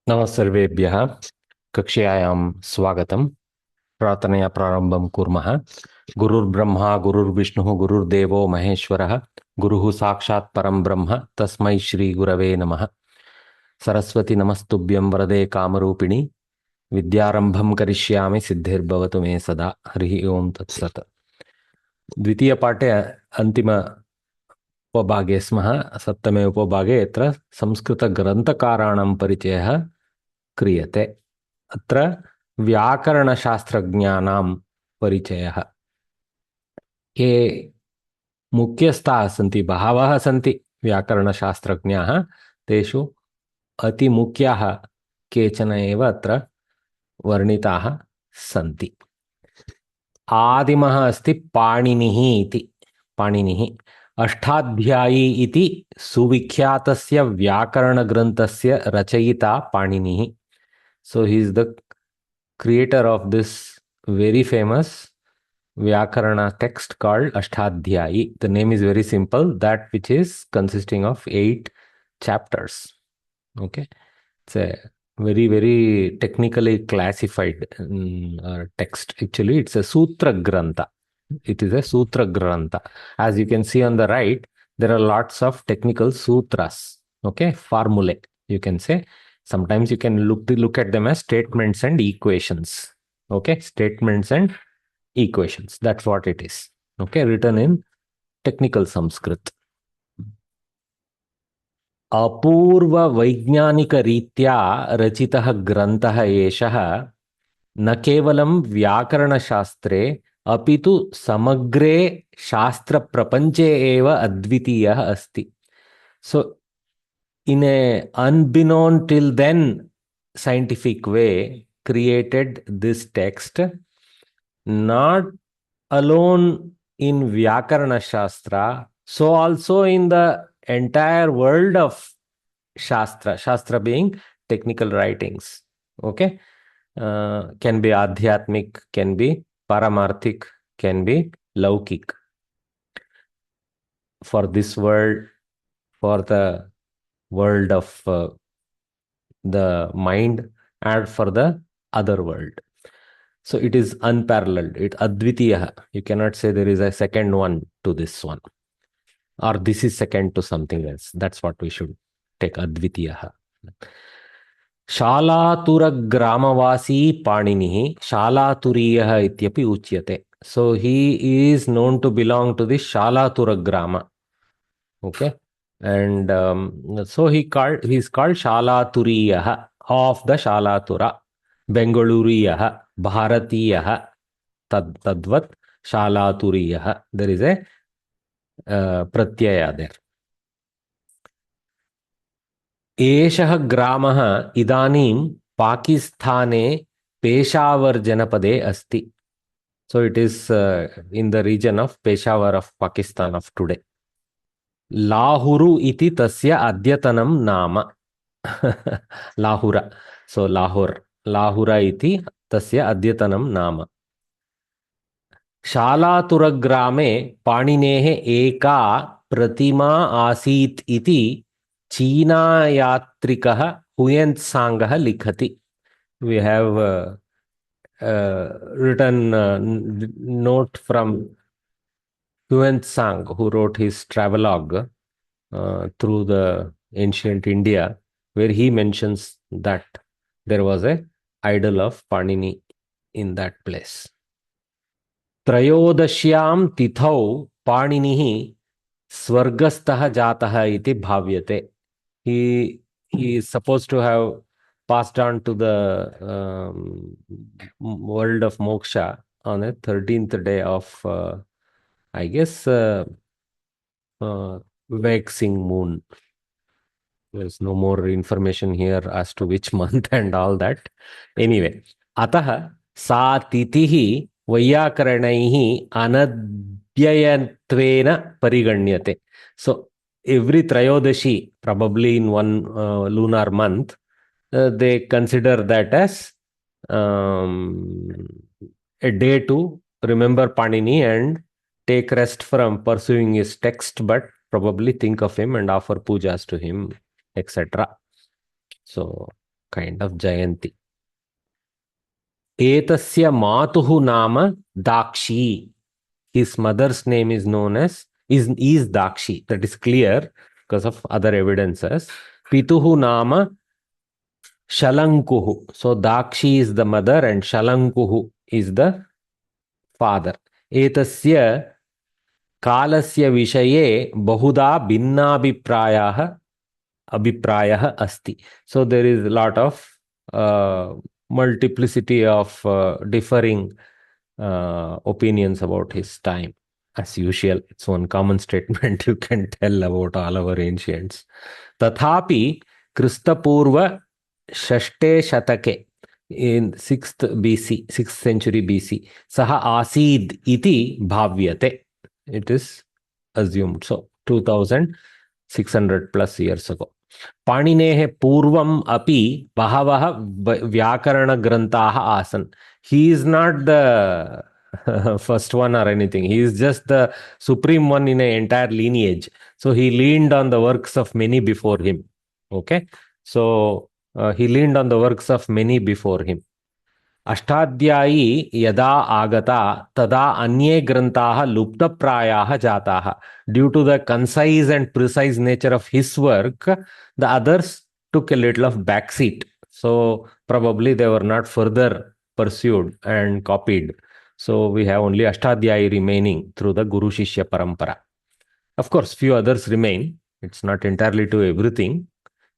नमः सर्वेभ्यः कक्ष्यायां स्वागतं। प्रार्थनया प्रारम्भं कुर्मः। गुरुर्ब्रह्मा गुरुर्विष्णुः गुरुर्देवो महेश्वरः गुरुः साक्षात् परं ब्रह्म तस्मै श्रीगुरवे नमः। सरस्वती नमस्तुभ्यं वरदे कामरूपिणि विद्यारम्भं करिष्यामि सिद्धिर्भवतु मे सदा। हरिः ओं तत्सत्। द्वितीयपाठे अन्तिम उपभागे स्मः। सप्तमे उपभागे यत्र संस्कृतग्रन्थकाराणां परिचयः क्रियते। अत्र व्याकरणशास्त्रज्ञानां परिचयः। ये मुख्यस्थाः सन्ति, बहवः सन्ति व्याकरणशास्त्रज्ञाः, तेषु अतिमुख्याः केचन एव अत्र वर्णिताः सन्ति। आदिमः अस्ति पाणिनिः इति। पाणिनिः अष्टाध्यायी इति सुविख्यातस्य व्याकरणग्रन्थस्य रचयिता पाणिनिः. So he is the creator of this very famous Vyakarana text called Ashtadhyayi. The name is very simple, that which is consisting of 8 chapters. Okay, it's a very, very technically classified text. Actually, it's a Sutra Grantha. It is a Sutra Grantha. As you can see on the right, there are lots of technical sutras. Okay, formulae, you can say. Sometimes you can look at them as statements and equations. Okay, statements and equations. That's what it is. Okay, written in technical Sanskrit. अपूर्व वैज्ञानिक रीत्या रचितः ग्रन्थः एषः न केवलं व्याकरणशास्त्रे अपितु समग्रे शास्त्रप्रपञ्चे एव अद्वितीयः अस्ति. So in a unbeknown till then scientific way created this text, not alone in Vyakarana Shastra, so also in the entire world of Shastra being technical writings. Okay, can be Adhyatmik, can be Paramarthik, can be Laukik. For this world, for the world of the mind, and for the other world. So it is unparalleled. It Advitiya. You cannot say there is a second one to this one, or this is second to something else. That's what we should take, Advitiya. Shalatura Gramavasi Paninihi Shalaturiya Ityapi Uchyate. So he is known to belong to the Shalatura Grama. Okay. And so he is called Shalaturiya of the Shalatura. Bengaluriya, Bharatiya, Tadvat, Shalaturiya. There is a pratyaya there. एषः ग्रामः इदानीं पाकिस्ताने पेशावर जनपदे अस्ति. So it is in the region of Peshawar of Pakistan of today. Lahuru iti tasya adyathanam nama. Lahura. So Lahore. Lahura iti tasya adyathanam nama. शालातुरग्रामे पाणिनेः एका प्रतिमा आसीत् इति चीनायात्रिकः हुयेन्त्साङ्गः लिखति. We have written note from Huyentsang, who wrote his travelogue through the ancient India, where he mentions that there was a idol of Panini in that place. त्रयोदश्यां तिथौ पाणिनिः स्वर्गस्थः जातः इति भाव्यते. He is supposed to have passed on to the world of moksha on a 13th day of, I guess, waxing moon. There's no more information here as to which month and all that. Anyway, atah sa titihi vayyakaranaih anadhyayatvena pariganyate. So every Trayodashi, probably in one lunar month, they consider that as a day to remember Panini and take rest from pursuing his text, but probably think of him and offer pujas to him, etc. So kind of Jayanti. Etasya matuhu nama Dakshi. His mother's name is known as is Dakshi. That is clear because of other evidences. Pituhu nama Shalankuhu. So Dakshi is the mother and Shalankuhu is the father. Etasya कालस्य विषये बहुधा भिन्नाभिप्रायाः अभिप्रायः अस्ति. So there is a lot of multiplicity of differing opinions about his time. As usual, it's one common statement you can tell about all our ancients. Tathapi Kristapurva Shashte Shatake in 6th century BC Saha Asid iti bhavyate. It is assumed. So 2600 plus years ago. Paninehe purvam api bahavaha vyakarana grantaha asan. He is not the first one or anything. He is just the supreme one in an entire lineage. So he leaned on the works of many before him. Okay. So he leaned on the works of many before him. Ashtadhyayi यदा आगता तदा अन्ये ग्रंथाः लुप्तप्रायाः जाताः. Due to the concise and precise nature of his work, the others took a little of backseat. So probably they were not further pursued and copied. So we have only Ashtadhyayi remaining through the Guru Shishya Parampara. Of course, few others remain. It's not entirely to everything.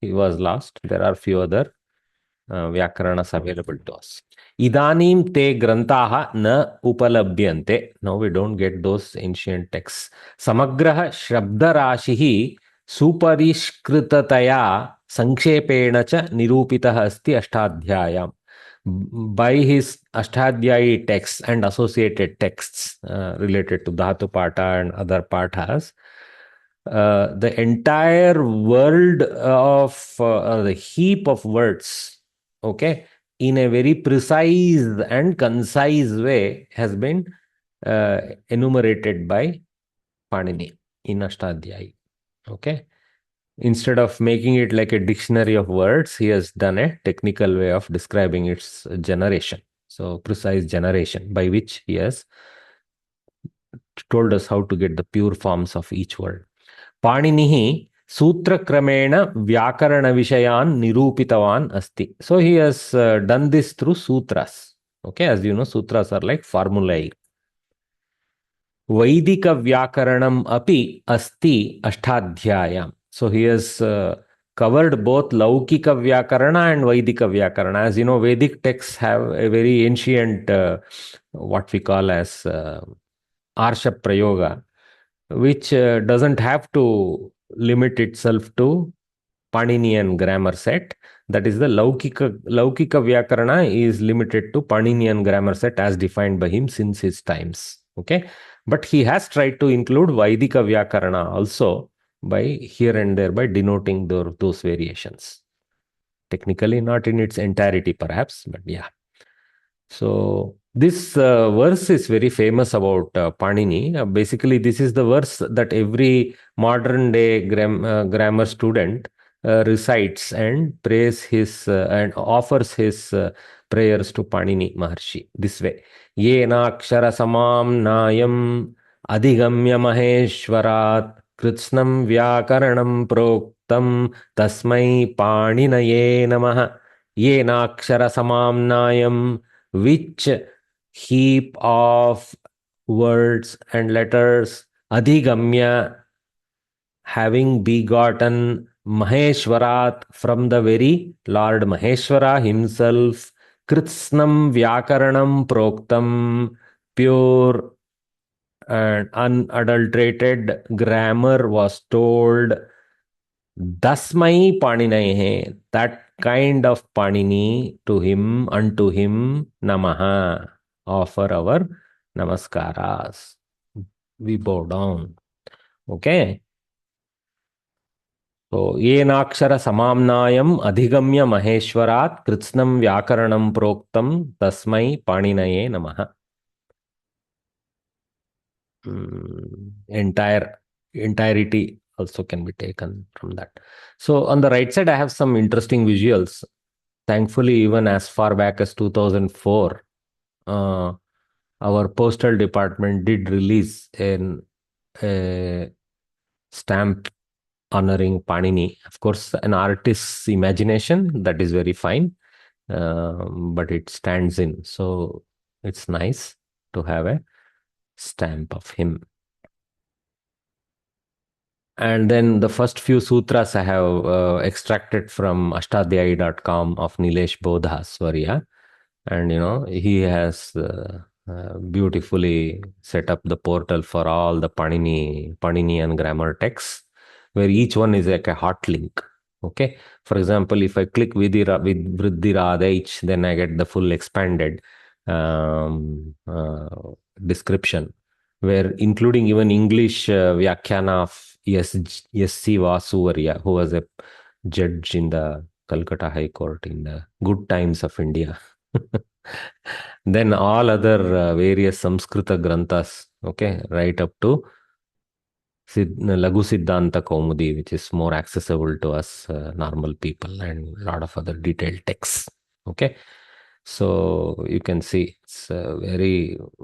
He was lost. There are few other Vyakaranas available to us. Idanim te grantaha na upalabhyante. Now we don't get those ancient texts. Samagraha shabdarashihi suparishkritataya sankshepeena cha nirupitaha asti ashtadhyayam. By his Ashtadhyayi texts and associated texts related to Dhatu Pata and other Pathas, the entire world of the heap of words, okay, in a very precise and concise way has been enumerated by Panini in Ashtadhyayi. Okay. Instead of making it like a dictionary of words, he has done a technical way of describing its generation. So precise generation by which he has told us how to get the pure forms of each word. Paninihi Sutrakramena Vyakarana Vishayan Nirupitavan Asti. So he has done this through sutras. Okay, as you know, sutras are like formulae. Vaidika Vyakaranam api asti Ashtadhyayam. So he has covered both Laukika Vyakarana and Vaidika Vyakarana. As you know, Vedic texts have a very ancient, what we call as Arsha Prayoga, which doesn't have to limit itself to Paninian grammar set. That is the Laukika Vyakarana is limited to Paninian grammar set as defined by him since his times. Okay. But he has tried to include Vaidika Vyakarana also by here and there by denoting those variations. Technically not in its entirety perhaps, but yeah. So this verse is very famous about Panini. Basically, this is the verse that every modern day grammar student recites and prays his and offers his prayers to Panini Maharshi this way. Yenakshara samam nayam adhigamya maheshwarat kritsnam vyakaranam proktam tasmai paninaye namaha. Yenakshara samam nayam, which heap of words and letters, adhigamya, having begotten Maheshwarat from the very Lord Maheshwara himself, Kritsnam Vyakaranam Proktam, pure and unadulterated grammar was told. Dasmai Paninaye, that kind of Panini to him, unto him, Namaha, offer our Namaskaras. We bow down. Okay. So, Yenakshara Samamnayam Adhigamya Maheshwarat Kritsnam Vyakaranam Proktam Tasmai Paninaye Namaha. Entirety also can be taken from that. So on the right side, I have some interesting visuals. thankfully, even as far back as 2004, our postal department did release a stamp honoring Panini. Of course, an artist's imagination, that is very fine, but it stands in. So it's nice to have a stamp of him. And then the first few sutras I have extracted from ashtadhyayi.com of Nilesh Bodha Swarya. And, he has beautifully set up the portal for all the Paninian grammar texts, where each one is like a hot link. Okay. For example, if I click with Vriddhi then I get the full expanded uh, description, where including even English Vyakhyana of S.C. Vasuvarya, who was a judge in the Calcutta High Court in the good times of India. Then all other various Samskrita granthas, okay, right up to Lagu Siddhanta Kaumudi, which is more accessible to us normal people, and a lot of other detailed texts. Okay. So you can see it's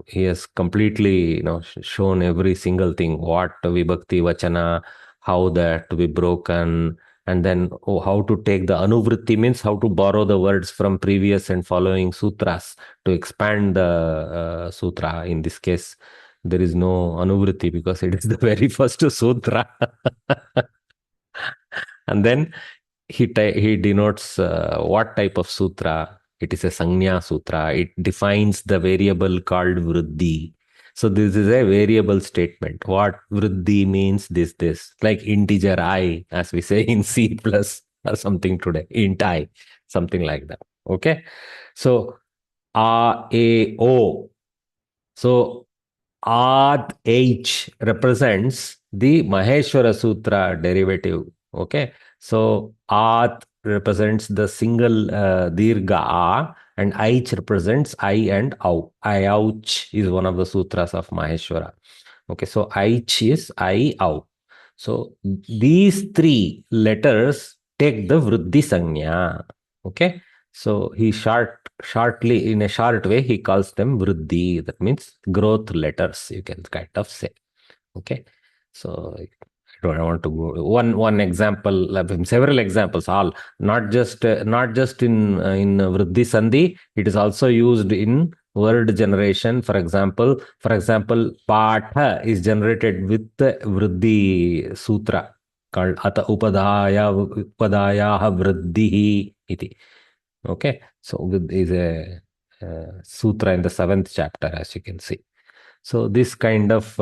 he has completely, shown every single thing, what Vibhakti Vachana, how that to be broken, and then how to take the Anuvritti, means how to borrow the words from previous and following sutras to expand the sutra. In this case, there is no Anuvritti because it is the very first sutra. And then he denotes what type of sutra. It is a Sanya Sutra. It defines the variable called Vriddhi. So this is a variable statement. What Vriddhi means, this. Like integer I, as we say in C plus or something today. Int I, something like that. Okay. So A, A, O. So Ad H represents the Maheshwara Sutra derivative. Okay. So At represents the single Dirgha A, and Aich represents I and Au. Ayauch is one of the sutras of Maheshwara. Okay. So Aich is I, Au. So these three letters take the Vriddhi Sanya. Okay. So he shortly, in a short way, he calls them Vriddhi. That means growth letters, you can kind of say. Okay. So I want to go one example, several examples, all not just in Vriddhi Sandhi. It is also used in word generation. For example, Patha is generated with the Vriddhi Sutra called Ata Upadaya Vriddhi iti. Okay, so is a sutra in the 7th chapter, as you can see. So this kind of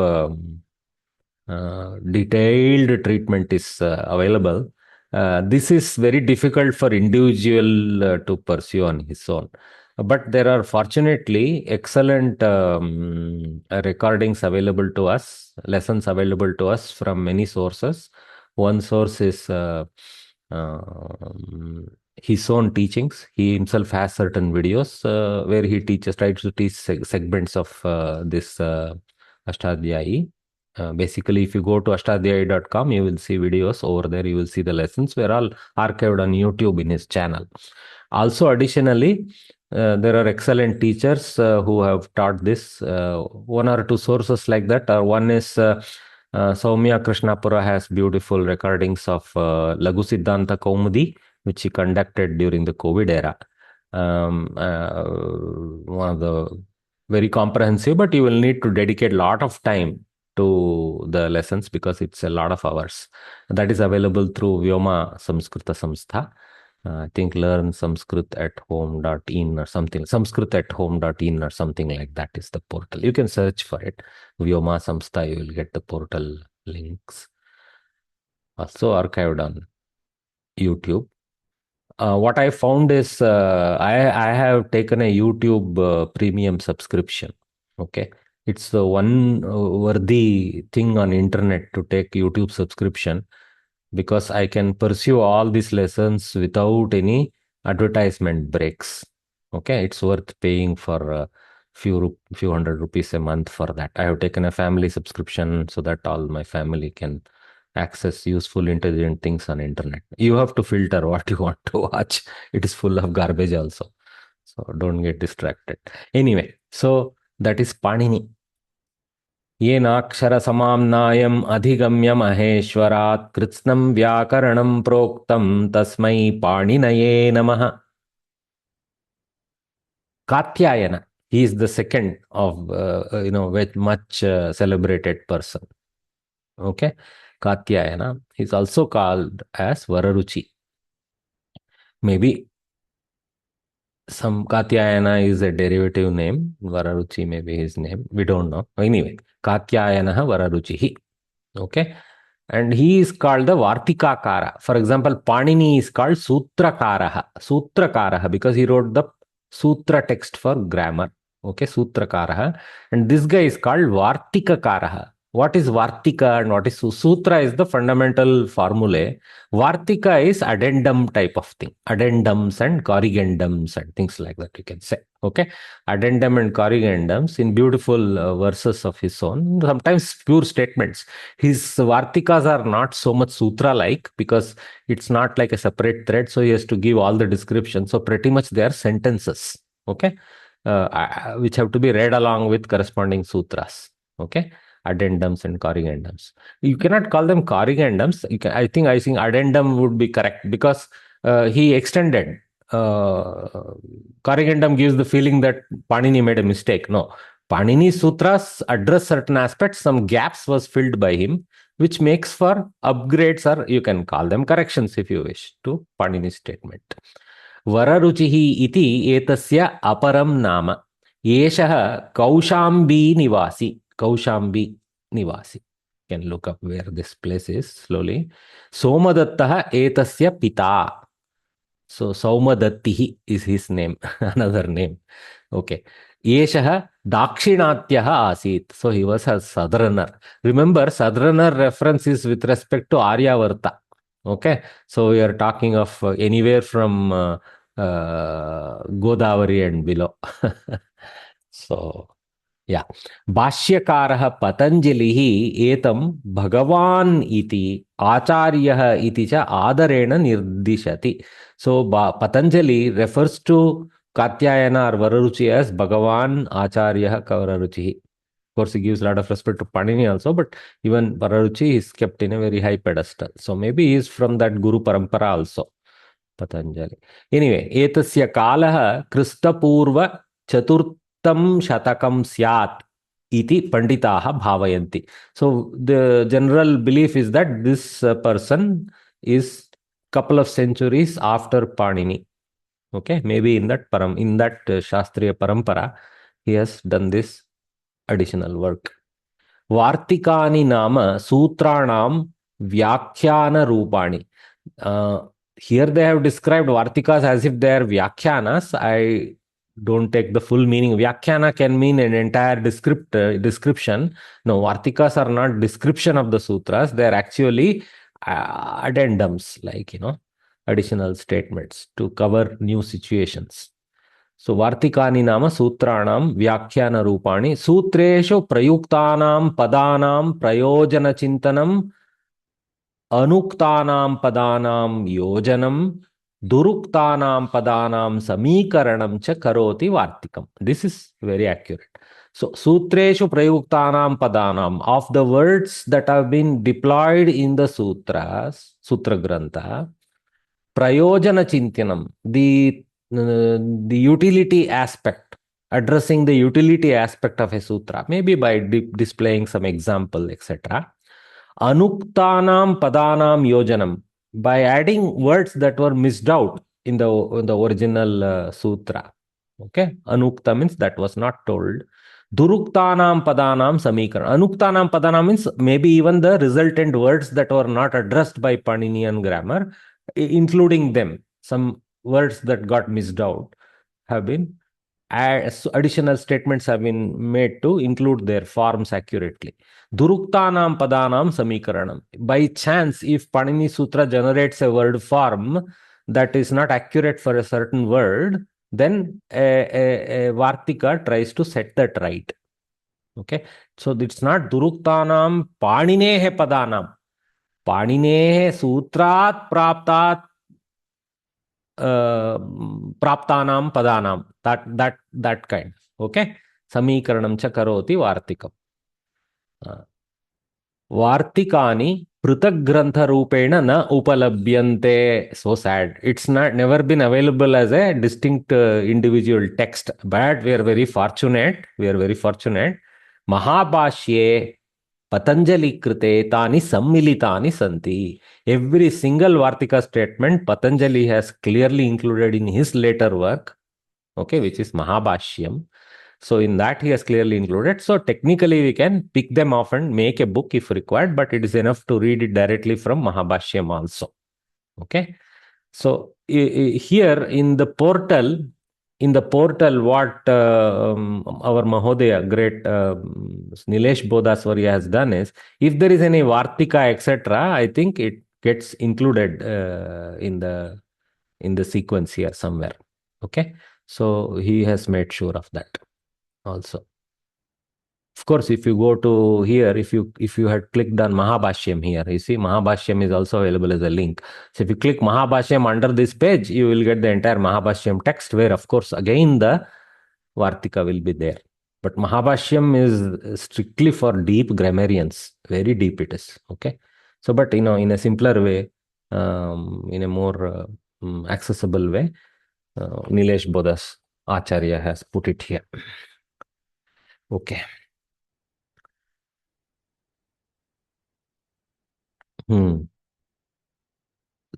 detailed treatment is available. This is very difficult for individual to pursue on his own. But there are fortunately excellent recordings available to us, lessons available to us from many sources. One source is his own teachings. He himself has certain videos where he tries to teach segments of this Ashtadhyayi. Basically, if you go to ashtadhyayi.com, you will see videos. Over there, you will see the lessons. We're all archived on YouTube in his channel. Also, additionally, there are excellent teachers who have taught this. One or two sources like that. One is Soumya Krishnapura has beautiful recordings of Lagu Siddhanta Kaumudi, which he conducted during the COVID era. One of the very comprehensive, but you will need to dedicate a lot of time to the lessons because it's a lot of hours. That is available through Vyoma Samskrita Samstha. I think learn Sanskrit at home.in or something. Sanskrit at home.in or something like that is the portal. You can search for it. Vyoma Samstha, you will get the portal links. Also archived on YouTube. What I found is I have taken a YouTube premium subscription. Okay. It's the one worthy thing on internet to take YouTube subscription because I can pursue all these lessons without any advertisement breaks. Okay. It's worth paying for a few hundred rupees a month for that. I have taken a family subscription so that all my family can access useful, intelligent things on internet. You have to filter what you want to watch. It is full of garbage also. So don't get distracted. Anyway, so that is Panini. येनाक्षर समाम्नायम् अधिगम्य महेश्वरात् कृत्स्नं व्याकरणं प्रोक्तं तस्मै पाणिनये नमः. Katyayana, he is the second of with much celebrated person. Okay, Katyayana, he is also called as Vararuchi. Maybe some Katyayana is a derivative name. Vararuchi may be his name. We don't know. Anyway, Katyayana Vararuchi. Okay. And he is called the Vartikakara. For example, Panini is called Sutrakaraha. Sutrakaraha because he wrote the Sutra text for grammar. Okay, Sutrakaraha. And this guy is called Vartikakaraha. What is Vartika and what is Sutra is the fundamental formulae. Vartika is addendum type of thing. Addendums and corrigendums and things like that you can say. Okay. Addendum and corrigendums in beautiful verses of his own, sometimes pure statements. His Vartikas are not so much sutra-like because it's not like a separate thread, so he has to give all the descriptions. So pretty much they are sentences, okay, which have to be read along with corresponding sutras, okay, addendums and corrigendums. You cannot call them corrigendums. I think addendum would be correct because he extended. Corrigendum gives the feeling that Panini made a mistake. No, Panini's sutras address certain aspects, some gaps was filled by him, which makes for upgrades, or you can call them corrections if you wish, to Panini's statement. Vararuchihi iti etasya aparam nama. Yeshaha Kaushambi Nivasi. Kaushambi Nivasi. You can look up where this place is slowly. Somadattaha etasya pita. So Saumadatti is his name, another name. Okay. Yeshaha Dakshinatyaha Asit. So he was a southerner. Remember, southerner reference is with respect to Aryavarta. Okay. So we are talking of anywhere from Godavari and below. So, yeah. Bhashyakaraha Patanjalihi etam Bhagavan iti Acharyah iti cha adarena nirdishati. So Patanjali refers to Katyayana or Vararuchi as Bhagavan Acharya Vararuchi. Of course, he gives a lot of respect to Panini also, but even Vararuchi is kept in a very high pedestal. So maybe he is from that Guru Parampara also, Patanjali. Anyway, etasya kalaha Kristapurva Chaturtam Shatakam Syat iti Panditaha Bhavayanti. So the general belief is that this person is couple of centuries after Panini. Okay, maybe in that Shastriya Parampara, he has done this additional work. Vartikani nama sutranam vyakhyana rupani. Here they have described Vartikas as if they are vyakhyanas. I don't take the full meaning. Vyakhyana can mean an entire description. No, Vartikas are not description of the sutras. They are actually addendums, like, additional statements to cover new situations. So Vartikani nama sutranam vyakhyana rupani sutreshu prayuktanam padanam prayojana chintanam anuktanam padanam yojanam duruktanam padanam samikaranam cha karoti vartikam. This is very accurate. So sutreshu prayuktanam padanam, of the words that have been deployed in the sutras, sutra grantha, prayojana chintanam, the utility aspect, addressing the utility aspect of a sutra, maybe by displaying some example, etc. Anuktanam padanam yojanam, by adding words that were missed out in the original sutra. Okay, anukta means that was not told. Duruktanam padanam samikaran. Anuktanam padanam means maybe even the resultant words that were not addressed by Paninian grammar, including them. Some words that got missed out have been additional statements have been made to include their forms accurately. Duruktanam padanam samikaranam. By chance, if Panini Sutra generates a word form that is not accurate for a certain word, then a Vartika tries to set that right. Okay, so it's not Duruktanam Paninehe padanam. पाणिनेः सूत्रात् प्राप्तात् प्राप्तानां पदानां that kind. Okay, समीकरणं च करोति वार्तिकम्. वार्तिकानि पृथग्ग्रन्थरूपेण न उपलभ्यन्ते. So sad. It's not never been available as a distinct individual text. But we are very fortunate. महाभाष्ये Patanjali कृते तानि सम्मिलितानि सन्ति. Every single Vartika statement Patanjali has clearly included in his later work, okay, which is Mahabhashyam. So in that he has clearly included. So technically we can pick them off and make a book if required, but it is enough to read it directly from Mahabhashyam also. Okay. So here in the portal, what our Mahodaya, great Nilesh Bodhaswarya has done is, if there is any Vartika, etc., I think it gets included in the sequence here somewhere. Okay. So he has made sure of that also. Of course, if you go to here, if you had clicked on Mahabhashyam here, you see Mahabhashyam is also available as a link. So if you click Mahabhashyam under this page, you will get the entire Mahabhashyam text, where of course again the Vartika will be there. But Mahabhashyam is strictly for deep grammarians. Very deep it is. Okay. So, but in a simpler way, in a more accessible way, Nilesh Bodhas Acharya has put it here. Okay.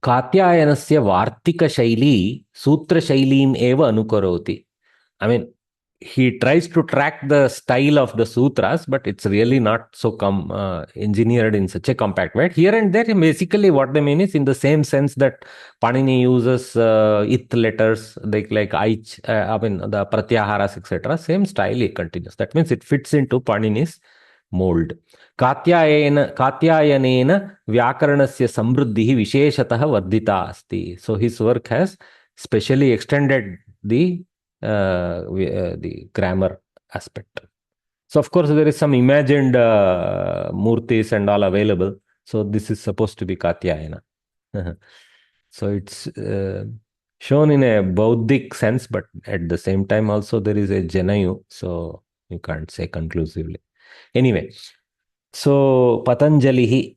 कात्यायनस्य वार्तिकशैली सूत्रशैलीम् एव अनुकरोति. I mean, he tries to track the style of the sutras, but it's really not so engineered in such a compact way. Here and there, basically what they mean is in the same sense that Panini uses it letters, like aich, I mean, the pratyaharas, etc. Same style he continues. That means it fits into Panini's mold. कात्यायनेन व्याकरणस्य समृद्धिः विशेषतः वर्धिता अस्ति. So his work has specially extended the grammar aspect. So of course there is some imagined murtis and all available. So this is supposed to be Katyayana. So it's shown in a Bauddhic sense, but at the same time also there is a Janayu. So you can't say conclusively. Anyway, so Patanjalihi,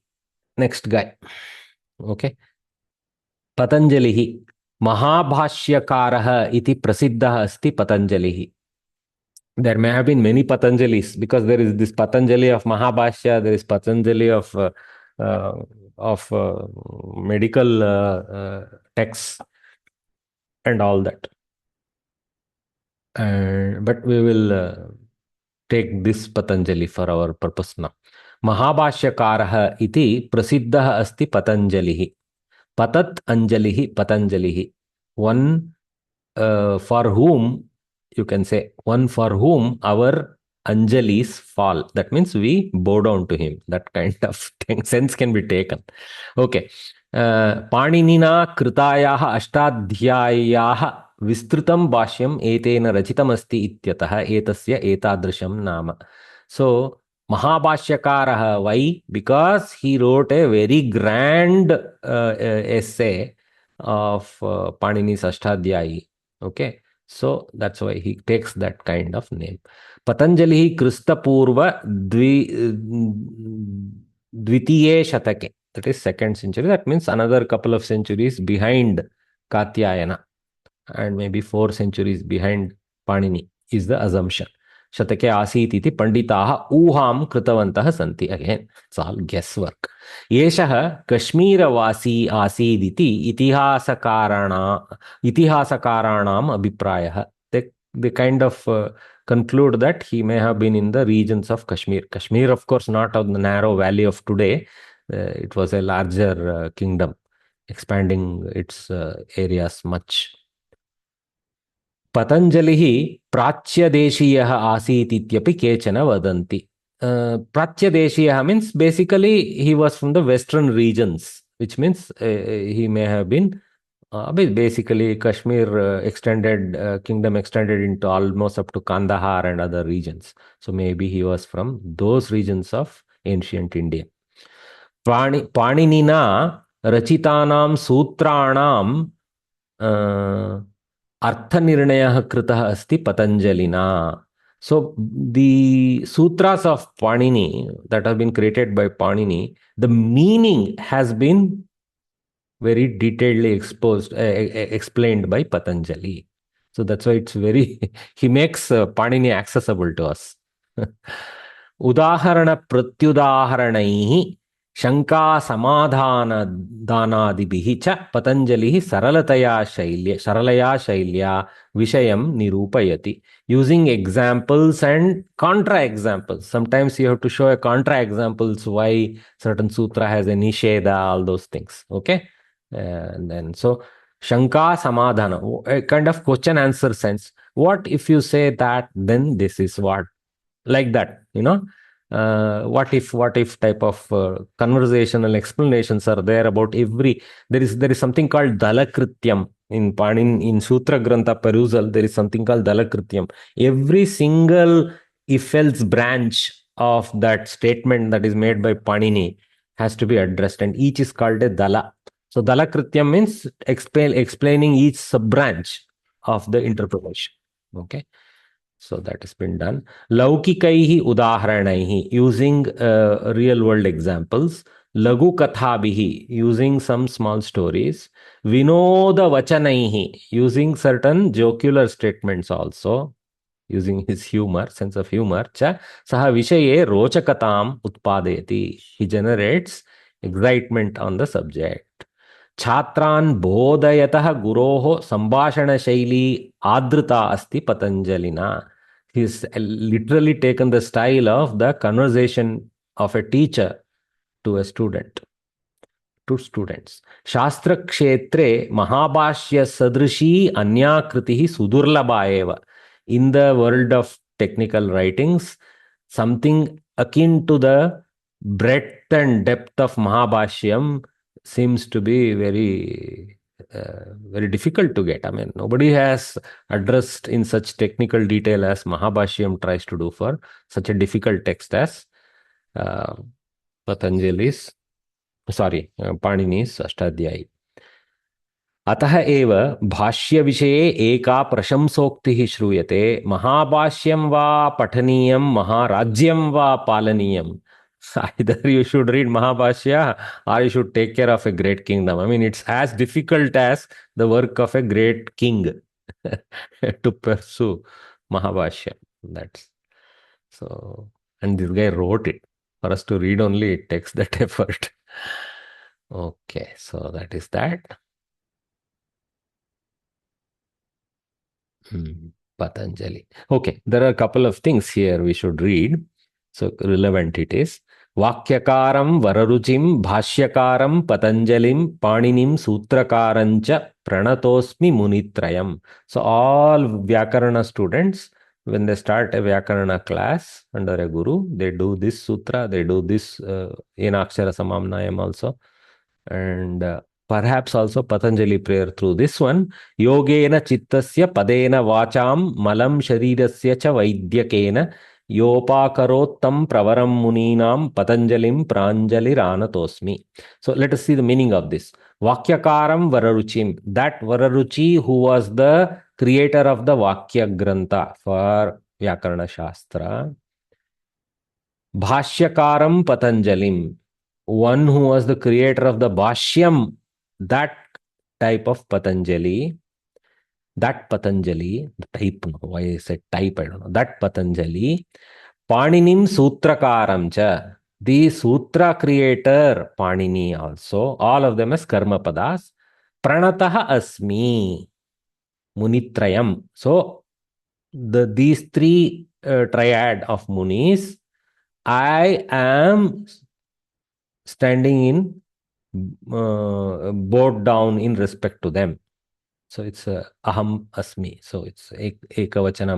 next guy. Okay. Patanjalihi. Mahabhashyakaraha iti prasiddha asti Patanjalihi. There may have been many Patanjalis, because there is this Patanjali of Mahabhashya, there is Patanjali of medical texts and all that. But we will take this Patanjali for our purpose now. Mahabhashyakaraha iti prasiddha asti Patanjalihi. Patat Anjalihi Patanjalihi. One for whom, you can say, one for whom our Anjalis fall. That means we bow down to him. That kind of thing, sense can be taken. Okay. Paninina Kritayaha Ashtadhyayaha Vistrutam Bhashyam Etena Rachitamasti Ityataha Etasya Etadrisham Nama. So, Mahabhashyakaraha, why? Because he wrote a very grand essay of Panini's Ashtadhyayi. Okay. So that's why he takes that kind of name. Patanjali Krista Purva Dvitiye Shatake. That is 2nd century. That means another couple of centuries behind Katyayana, and maybe 4 centuries behind Panini is the assumption. Shatake asit iti panditaha uham kritavantah santi. Again, it's all guesswork. Yeshah Kashmiravasi asiditi itihasakaranam abhiprayah. They kind of conclude that he may have been in the regions of Kashmir. Kashmir, of course, not of the narrow valley of today. It was a larger kingdom, expanding its areas much. Patanjalihi Pratyadeshiyah asit ityapi kechana vadanti. Pratyadeshiyah means basically he was from the western regions, which means he may have been basically Kashmir kingdom extended into almost up to Kandahar and other regions. So maybe he was from those regions of ancient India. पाणिनिना रचितानां सूत्राणां अर्थनिर्णयः कृतः अस्ति पतञ्जलिना. So the sutras of Panini that have been created by Panini, the meaning has been very detailedly explained by Patanjali. So that's why it's very, he makes Panini accessible to us. उदाहरण प्रत्युदाहरणैः शंका समाधान दानादिभिः च पतंजलिः सरलया शैल्या विषयं निरूपयति. Using examples and contra examples. Sometimes you have to show a contra examples why certain sutra has a nisheda, all those things. Okay. And then so Shanka Samadhana, a kind of question answer sense. What if you say that, then this is what, like that, what if type of conversational explanations are there about every. There is something called Dalakrityam in Sutra Grantha perusal. There is something called Dalakrityam. Every single if else branch of that statement that is made by Panini has to be addressed, and each is called a Dala. So Dalakrityam means explaining each sub branch of the interpretation. Okay. So that has been done. Laukikaihi udaharanaihi, using real world examples. Lagu kathabhihi, using some small stories. Vinoda vachanaihi, using certain jocular statements also, using his humor, sense of humor. Cha saha vishaye rochakatam utpadeti. He generates excitement on the subject. छात्रान् बोधयतः गुरोः सम्भाषणशैली आदृता अस्ति पतञ्जलिना. He's literally taken the style of the conversation of a teacher to a student, to students. शास्त्र क्षेत्रे महाभाष्य सदृशी अन्या कृतिः सुदुर्लभा एव. In the world of technical writings, something akin to the breadth and depth of Mahabhashyam seems to be very difficult to get. I mean, nobody has addressed in such technical detail as Mahabhashyam tries to do for such a difficult text as Patanjali's, Panini's Ashtadhyayi. अतः एव भाष्य विषये एका प्रशंसोक्तिः श्रूयते. महाभाष्यं वा पठनीयं, महाराज्यं वा पालनीयं. Either you should read Mahabhashya or you should take care of a great kingdom. I mean, it's as difficult as the work of a great king to pursue Mahabhashya. That's so. And this guy wrote it. For us to read only, it takes that effort. Okay, so that is that. Patanjali. Okay, there are a couple of things here we should read. So relevant it is. Vakyakaram Vararuchim Bhashyakaram Patanjalim Paninim Sutrakarancha Pranatosmi Munitrayam. So all Vyakarana students, when they start a Vyakarana class under a guru, they do this sutra, they do this Enakshara Samamnayam also. And perhaps also Patanjali prayer through this one. Yogena chittasya padena vacham malam sharirasya cha vaidyakena yopakarottam pravaram muninam Patanjalim pranjaliranatosmi. So let us see the meaning of this. Vakyakaram Vararuchim. That Vararuchi who was the creator of the Vakya Grantha for Vyakarana Shastra. Bhashyakaram Patanjalim. One who was the creator of the Bhashyam, that type of Patanjali, the type, why I said type, I don't know, that Patanjali, Paninim Sutrakaram cha, the Sutra creator, Panini also, all of them as Karma Padas, Pranataha Asmi, Munitrayam. So, these three triad of Munis, I am standing in, bowed down in respect to them. So it's aham asmi. So it's ekavachana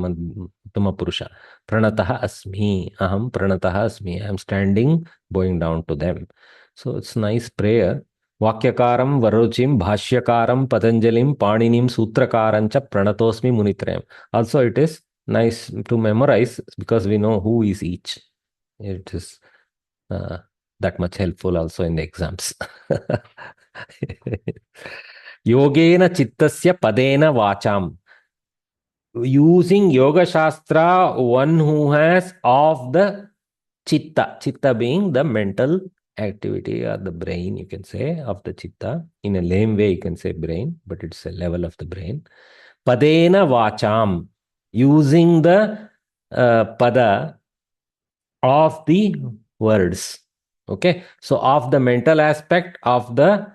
tuma purusha. Pranataha asmi. Aham pranataha asmi. I am standing, bowing down to them. So it's nice prayer. Vakyakaram Varuchim Bhashyakaram Patanjalim Paninim Sutrakarancha Pranatosmi Munitrayam. Also it is nice to memorize because we know who is each. It is that much helpful also in the exams. Yogena chittasya padena vacham. Using Yoga Shastra, one who has of the chitta being the mental activity or the brain, you can say, of the chitta. In a lame way, you can say brain, but it's a level of the brain. Padena vacham, using the pada of the words. Okay, so of the mental aspect, of the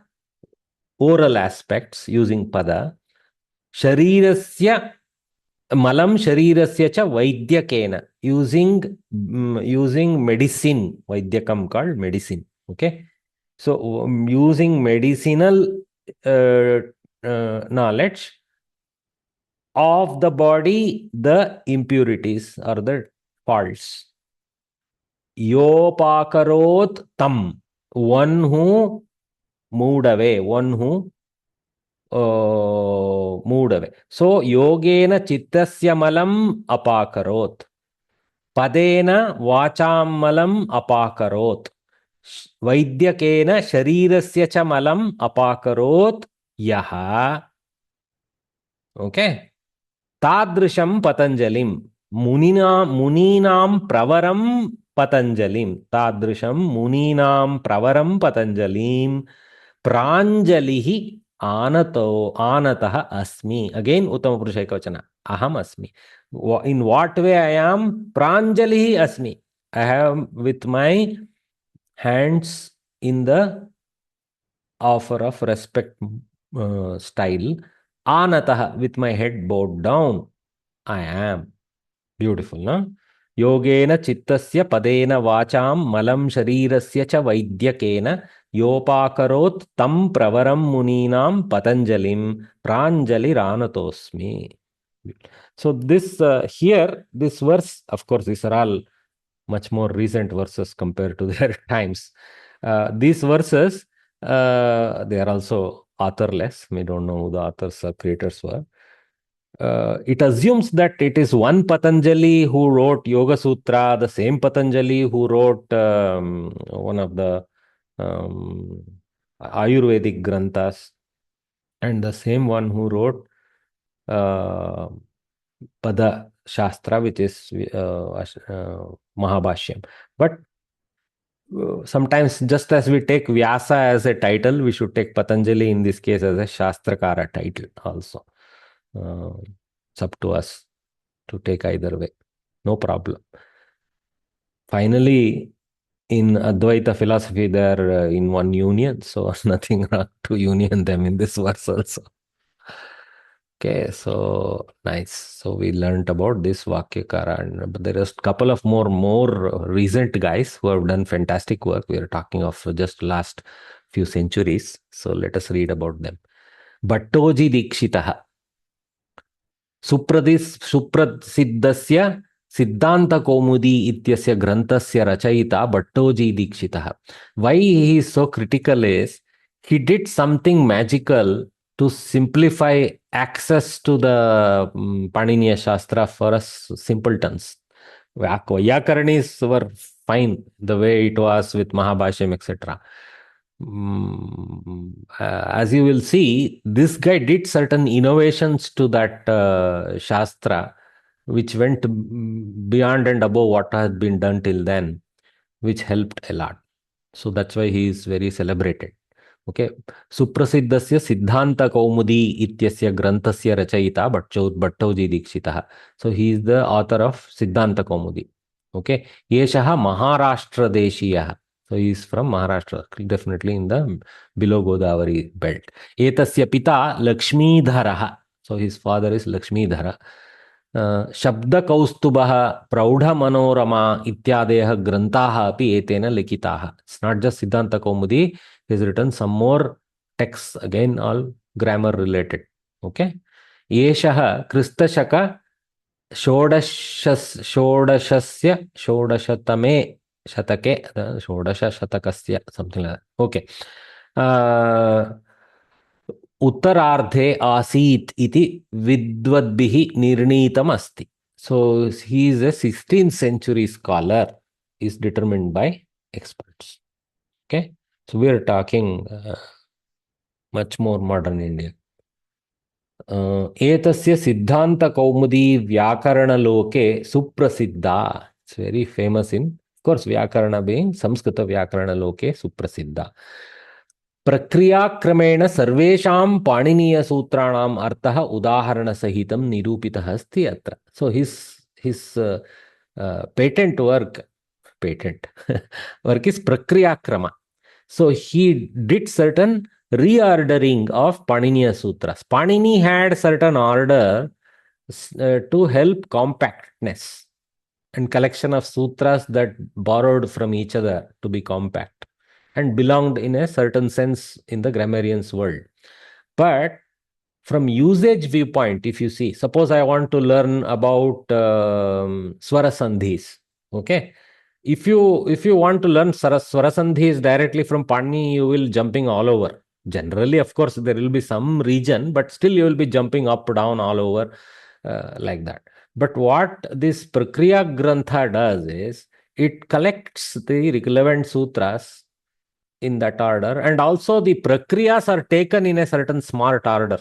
oral aspects, using pada. Sharirasya malam sharirasya cha vaidyakena, using medicine, vaidyakam called medicine. Okay, so using medicinal knowledge of the body, the impurities or the faults. Yopakarot tam, one who moved away, one who moved away. So yogena chittasya malam apakarot. Padena vachamalam apakarot. Vaidyakena sharirasya cha malam apakarot yaha. Okay. Tadrisham Patanjalim. Muninam pravaram Patanjalim. Tadrisham Muninam pravaram Patanjalim. Pranjalihi anataha asmi. Again, Uttama Purusha Ekavachana. Aham asmi. In what way I am? Pranjalihi asmi. I have with my hands in the offer of respect style. Anataha, with my head bowed down. I am. Beautiful, no? Yogena chittasya padena vacham malam sharirasya cha vaidyakena yopakarot tam pravaram muninam patanjalim pranjali ranatosmi. So this here, this verse, of course, these are all much more recent verses compared to their times. These verses, they are also authorless. We don't know who the authors or creators were. It assumes that it is one Patanjali who wrote Yoga Sutra, the same Patanjali who wrote one of the Ayurvedic Granthas, and the same one who wrote Pada Shastra, which is Mahabhashyam. But sometimes, just as we take Vyasa as a title, we should take Patanjali in this case as a Shastrakara title also. It's up to us to take either way. No problem. Finally, in Advaita philosophy, they are in one union, so nothing wrong to union them in this verse also. Okay, so nice. So we learned about this Vakyakara, but there is a couple of more recent guys who have done fantastic work. We are talking of just last few centuries. So let us read about them. Bhattoji Dikshitaha. Suprasiddhasya Siddhanta Kaumudi ityasya granthasya rachayita Bhattoji Dikshitaha. Why he is so critical is he did something magical to simplify access to the Paniniya Shastra for us simpletons. Vyakaranis were fine the way it was with Mahabhashyam, etc. As you will see, this guy did certain innovations to that Shastra, which went beyond and above what had been done till then, which helped a lot. So that's why he is very celebrated. Okay. Suprasiddhasya Siddhanta Kaumudi ityasya granthasya rachayita Bhattoji Dikshitaha. So he is the author of Siddhanta Kaumudi. Okay. Yeshaha Maharashtra Deshiyaha. So he is from Maharashtra, definitely in the below Godavari belt. Etasya Pita Lakshmidharaha. So his father is Lakshmidhara. Shabda Kaustubaha Praudha Manorama Ityadeha Grantaha Api Etena Likitaha. It's not just Siddhanta Kaumudi. He has written some more texts, again all grammar related. Okay. Yeshaha Kristashaka Shodashatame Shatake Shodasha Shatakasya, something like that. Okay. Uttarardhe Asit iti Vidvadbihi Nirnitam Asti. So he is a 16th century scholar, is determined by experts. Okay, so we are talking much more modern India. एतस्य सिद्धान्तकौमुदी व्याकरणलोके सुप्रसिद्धा. It's very famous in, of course, व्याकरण being Sanskrit व्याकरणलोके सुप्रसिद्धा. प्रक्रियाक्रमेण सर्वेषां पाणिनीयसूत्राणाम् अर्थः उदाहरणसहितं निरूपितः अस्ति अत्र. So his patent work is prakriyakrama. So he did certain reordering of Paniniya Sutras. Panini had certain order to help compactness and collection of sutras that borrowed from each other to be compact and belonged in a certain sense in the grammarian's world. But from usage viewpoint, if you see, suppose I want to learn about swara sandhis, okay? If you want to learn swara sandhis directly from Panini, you will jumping all over. Generally, of course, there will be some region, but still you will be jumping up, down, all over like that. But what this Prakriya Grantha does is it collects the relevant sutras in that order, and also the Prakriyas are taken in a certain smart order.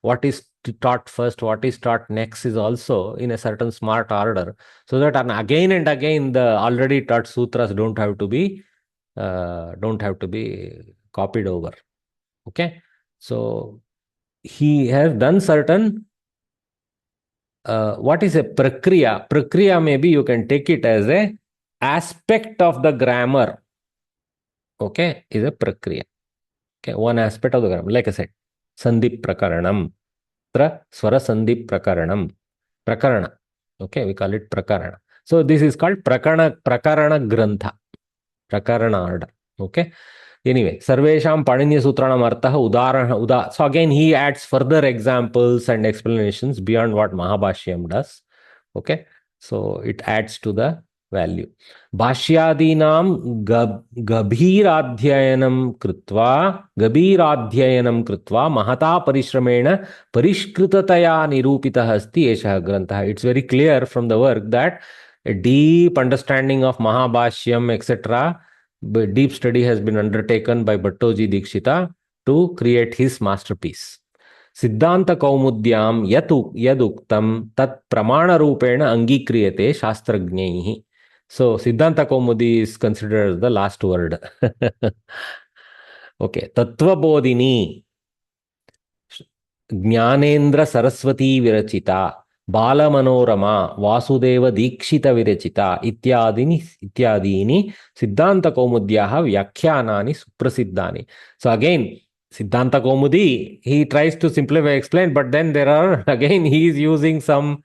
What is taught first, what is taught next is also in a certain smart order, so that again and again the already taught sutras don't have to be copied over. Okay, so he has done certain. What is a prakriya? Prakriya, maybe you can take it as a aspect of the grammar. Okay, is a prakriya. Okay, one aspect of the grammar. Like I said, sandhi prakaranam, swara sandhi prakaranam, prakarana. Okay, we call it prakarana. So this is called prakarana grantha, prakarana order. Okay. Anyway, Sarvesham Paniniya Sutranam Artha Udarana. So again, he adds further examples and explanations beyond what Mahabhashyam does. Okay, so it adds to the value. Bhashyadinam gabhiradhyayanam krutva mahata parishramena parishkritataya nirupitah asti esha grantha. It's very clear from the work that a deep understanding of Mahabhashyam, etc., deep study has been undertaken by Bhattoji Dikshita to create his masterpiece. Siddhanta Kaumudyam yaduktam tat pramana rupena angikriyate shastrajnaihi. So Siddhanta Kaumudi is considered as the last word. Okay, Tattvabodhini Jnanendra Saraswati Virachita, Balamanorama, Vasudeva Dikshita Virachita, Ityadini, Siddhanta Kaumudyaha Vyakhyanani Suprasiddhani. So again, Siddhanta Kaumudi, he tries to simplify, explain, but then there are, again, he is using some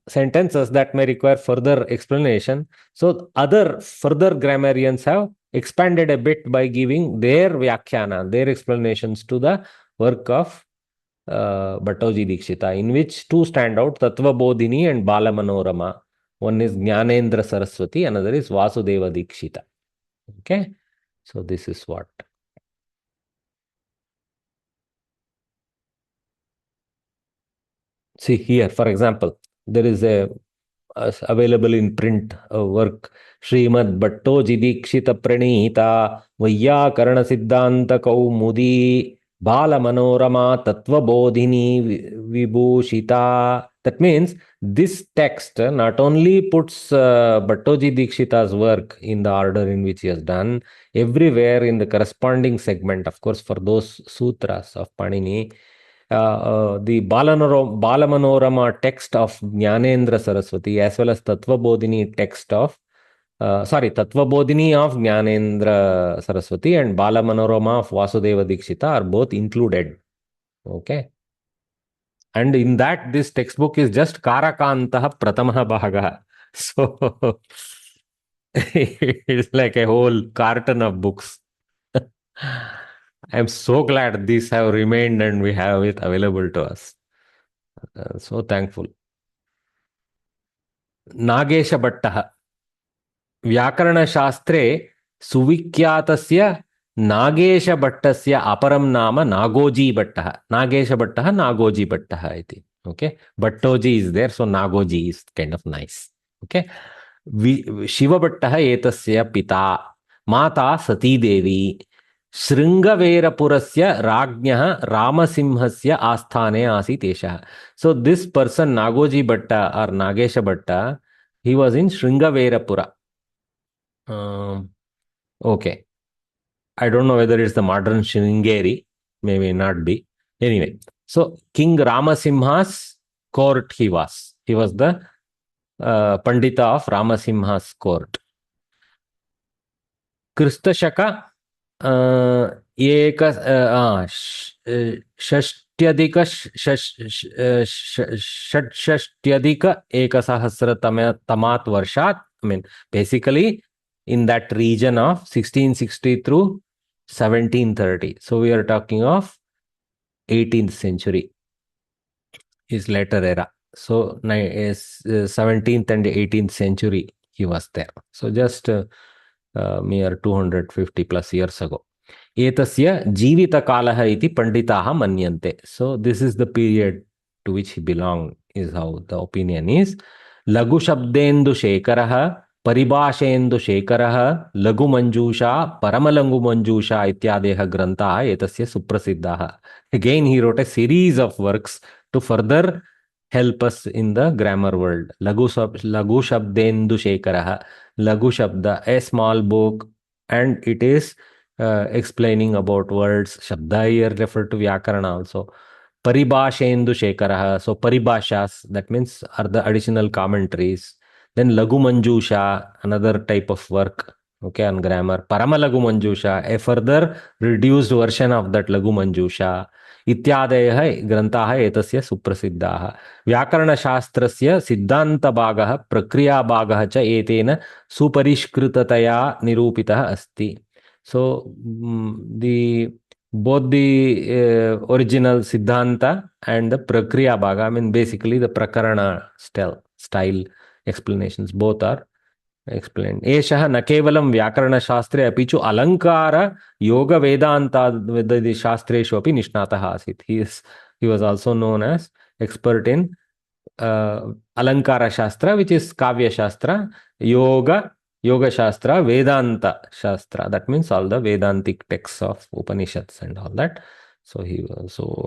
sentences that may require further explanation. So other further grammarians have expanded a bit by giving their Vyakhyana, their explanations to the work of Bhattoji Dikshita, in which two stand out, Tattvabodhini and Balamanorama. One is Jnanendra Saraswati, another is Vasudeva Dikshita. Okay, so this is what. See here, for example, there is a available in print work, Srimad Bhattoji Dikshita Pranita Vayyakarana Siddhanta Kaumudi Balamanorama Tattvabodhini Vibhushita. That means this text not only puts Bhattoji Dikshita's work in the order in which he has done, everywhere in the corresponding segment, of course, for those sutras of Panini, the Balamanorama text of Jnanendra Saraswati as well as Tattvabodhini text of Tattvabodhini of Jnanendra Saraswati and Balamanorama of Vasudeva Dikshita are both included. Okay. And in that, this textbook is just Karakantaha Pratamaha Bhagaha. So it's like a whole carton of books. I'm so glad these have remained and we have it available to us. So thankful. Nagesha Bhattaha. व्याकरणशास्त्रे सुविख्यातस्य नागेशभट्टस्य अपरं नाम नागोजीभट्टः. नागेशभट्टः नागोजीभट्टः इति. Okay, Bhattoji is there, so Nagoji is kind of nice. Okay, Shivabhattah etasya pita. माता सती देवी शृंगवेरपुरस्य राज्ञः रामसिंहस्य आस्थाने आसीत् एषः. So this person, Nagoji Bhatta or Nagesha Bhatta, he was in Shringaverapura. Okay. I don't know whether it's the modern Sringeri, maybe not be. Anyway, so King Ramasimha's court he was. He was the Pandita of Ramasimha's court. क्रिस्तशक एक षष्ट्यधिक षट्षष्ट्यधिक एकसहस्रतमात् वर्षात्, I mean basically in that region of 1660 through 1730. So we are talking of 18th century is later era. So 17th and 18th century he was there. So just mere 250 plus years ago. एतस्य जीवितकालः इति पंडिताः मन्यन्ते. So this is the period to which he belonged, is how the opinion is. लघुशब्देन्दुशेखरः, परिभाषेन्दुशेखरः, लघुमञ्जूषा, परमलघुमञ्जूषा इत्यादयः ग्रन्थाः एतस्य सुप्रसिद्धाः. Again he wrote a series of works to further help us in the grammar world. Laghu Shabdendushekharaha, Laghu Shabda, a small book, and it is explaining about words. Shabda here refer to Vyakarana also. Paribhashendushekharaha, so paribhashas, that means are the additional commentaries. Then Laghu Manjusha, another type of work, okay, on grammar. Paramalaghu Manjusha, a further reduced version of that Laghu Manjusha. इत्यादयः ग्रन्थाः एतस्य सुप्रसिद्धाः. व्याकरणशास्त्रस्य सिद्धान्तभागः प्रक्रियाभागः च एतेन सुपरिष्कृततया निरूपितः अस्ति. So both the original Siddhanta and the Prakriya Bhaga, I mean basically the Prakarana style explanations, both are explained. एषः न केवलं व्याकरणशास्त्रे अपि च अलङ्कार योग वेदान्तादि शास्त्रेषु अपि निष्णातः आसीत्. He was also known as expert in Alankara Shastra, which is Kavya Shastra, Yoga Shastra, Vedanta Shastra. That means all the Vedantic texts of Upanishads and all that. So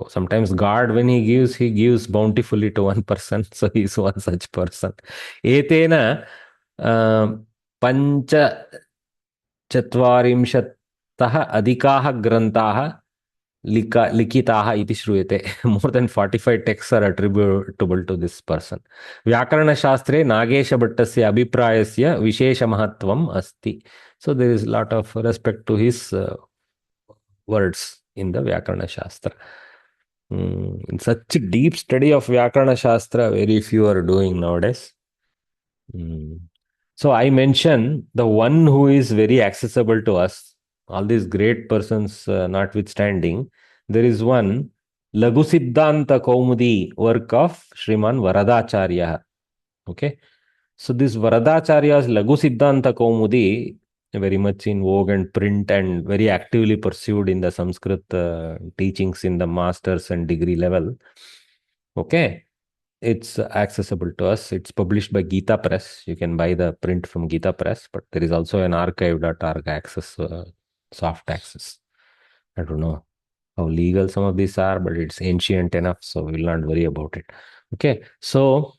sometimes God, when he gives bountifully to one person. So he is one such person. Etena पञ्चचत्वारिंशत्तः अधिकाः ग्रन्थाः लिखिताः इति श्रूयते. More than 45 texts are attributable to this person. व्याकरणशास्त्रे नागेशभट्टस्य अभिप्रायस्य विशेषमहत्त्वम् अस्ति. So there is a lot of respect to his words in the Vyakarana Shastra. In such a deep study of Vyakarana Shastra, very few are doing nowadays. So I mention the one who is very accessible to us, all these great persons notwithstanding. There is one Laghu Siddhanta Kaumudi work of Shriman Varadacharya. Okay. So this Varadacharya's Laghu Siddhanta Kaumudi, very much in vogue and print and very actively pursued in the Sanskrit teachings in the master's and degree level. Okay. It's accessible to us. It's published by Gita Press. You can buy the print from Gita Press, but there is also an archive.org access, soft access. I don't know how legal some of these are, but it's ancient enough, so we will not worry about it. Okay, so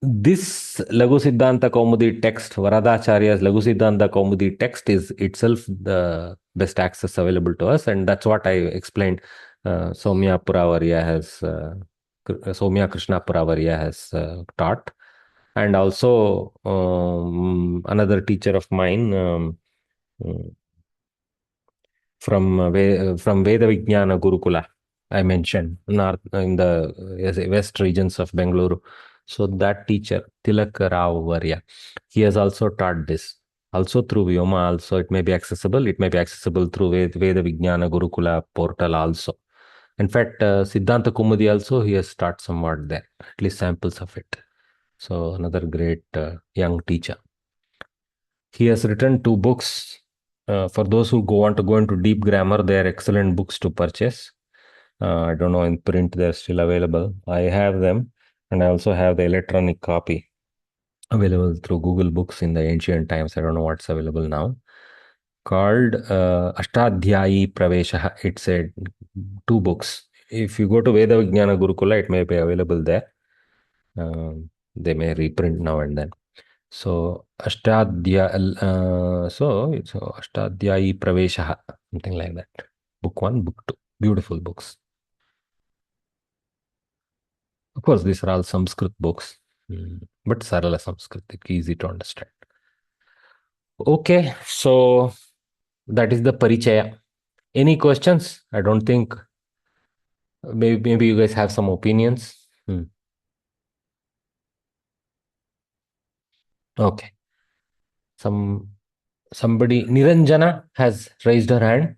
this Laghu Siddhanta Kaumudi text, Varadacharya's Laghu Siddhanta Kaumudi text, is itself the best access available to us, and that's what I explained. Soumya Krishna Puravarya has taught, and also another teacher of mine from Veda Vijnana Gurukula, I mentioned, in the west regions of Bengaluru. So that teacher, Tilak Rao Varya, he has also taught this. Also through Vyoma, also it may be accessible. It may be accessible through Veda Vijnana Gurukula portal also. In fact, Siddhanta Kumudi also, he has taught somewhat there, at least samples of it. So another great young teacher. He has written 2 books. For those who want to go into deep grammar, they are excellent books to purchase. I don't know, in print they're still available. I have them, and I also have the electronic copy. available through Google Books in the ancient times. I don't know what's available now. Called Ashtadhyayi Pravesha. It's a two books. If you go to Veda Vijnana Gurukula, it may be available there. They may reprint now and then. So it's Ashtadhyayi Pravesha, something like that. Book one, book two. Beautiful books. Of course, these are all Sanskrit books, but Sarala Sanskrit, easy to understand. Okay, so that is the Parichaya. Any questions? I don't think. Maybe you guys have some opinions. Okay. Somebody, Niranjana has raised her hand.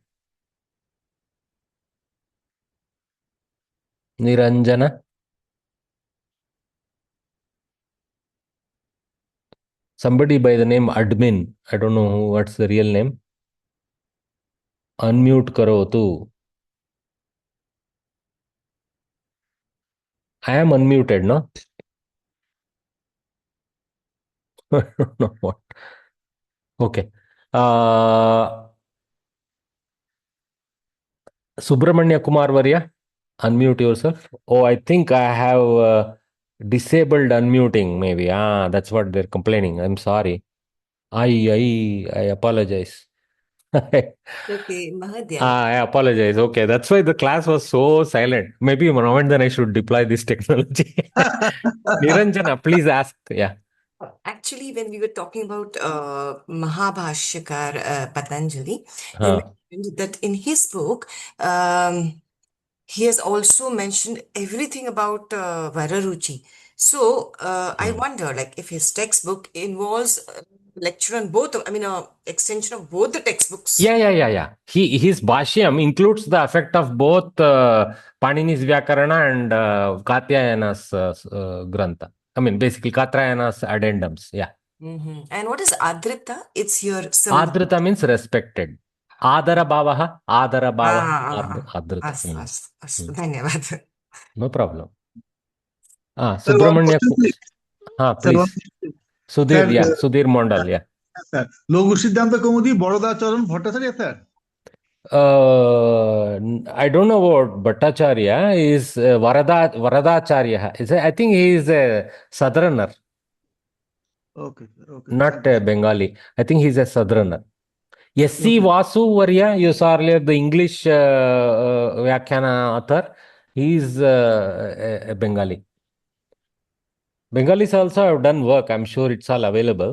Niranjana. Somebody by the name Admin. I don't know what's the real name. Unmute karo tu. I am unmuted, no? I don't know what. Okay. Subramanya Kumar Varya, unmute yourself. Oh, I think I have disabled unmuting, maybe. That's what they're complaining. I'm sorry. I apologize. Okay, Mahadya. I apologize. Okay, that's why the class was so silent. Maybe now and then I should deploy this technology. Niranjana, please ask. Yeah. Actually, when we were talking about Mahabhashyakar Patanjali, you Huh. mentioned that in his book, he has also mentioned everything about Vararuchi. So I wonder, like, if his textbook involves lecture on both, I mean, extension of both the textbooks. Yeah. His Bhashyam includes the effect of both Panini's Vyakarana and Katyayana's Grantha. I mean, basically Katyayana's addendums. Yeah. And what is Adrita? It's your symbol. Adrita means respected. Adara Bhavaha, Adara Bhavaha, Adrita. धन्यवाद. No problem. Sir, one Subramanya. question, please. Sir, one Please. question. Sudhir, Sir, yeah. Sudhir Mondal, yeah. Sir Laghu Siddhanta Kaumudi Baradacharan Bhattacharya sir I don't know about Bhattacharya. Is Varadacharya. I think he is a Southerner, okay okay not a Bengali. I think he's a Southerner. S.C. Vasu Varya, you saw earlier the English Vyakhana author. He is a Bengali. Bengalis also have done work. I'm sure it's all available.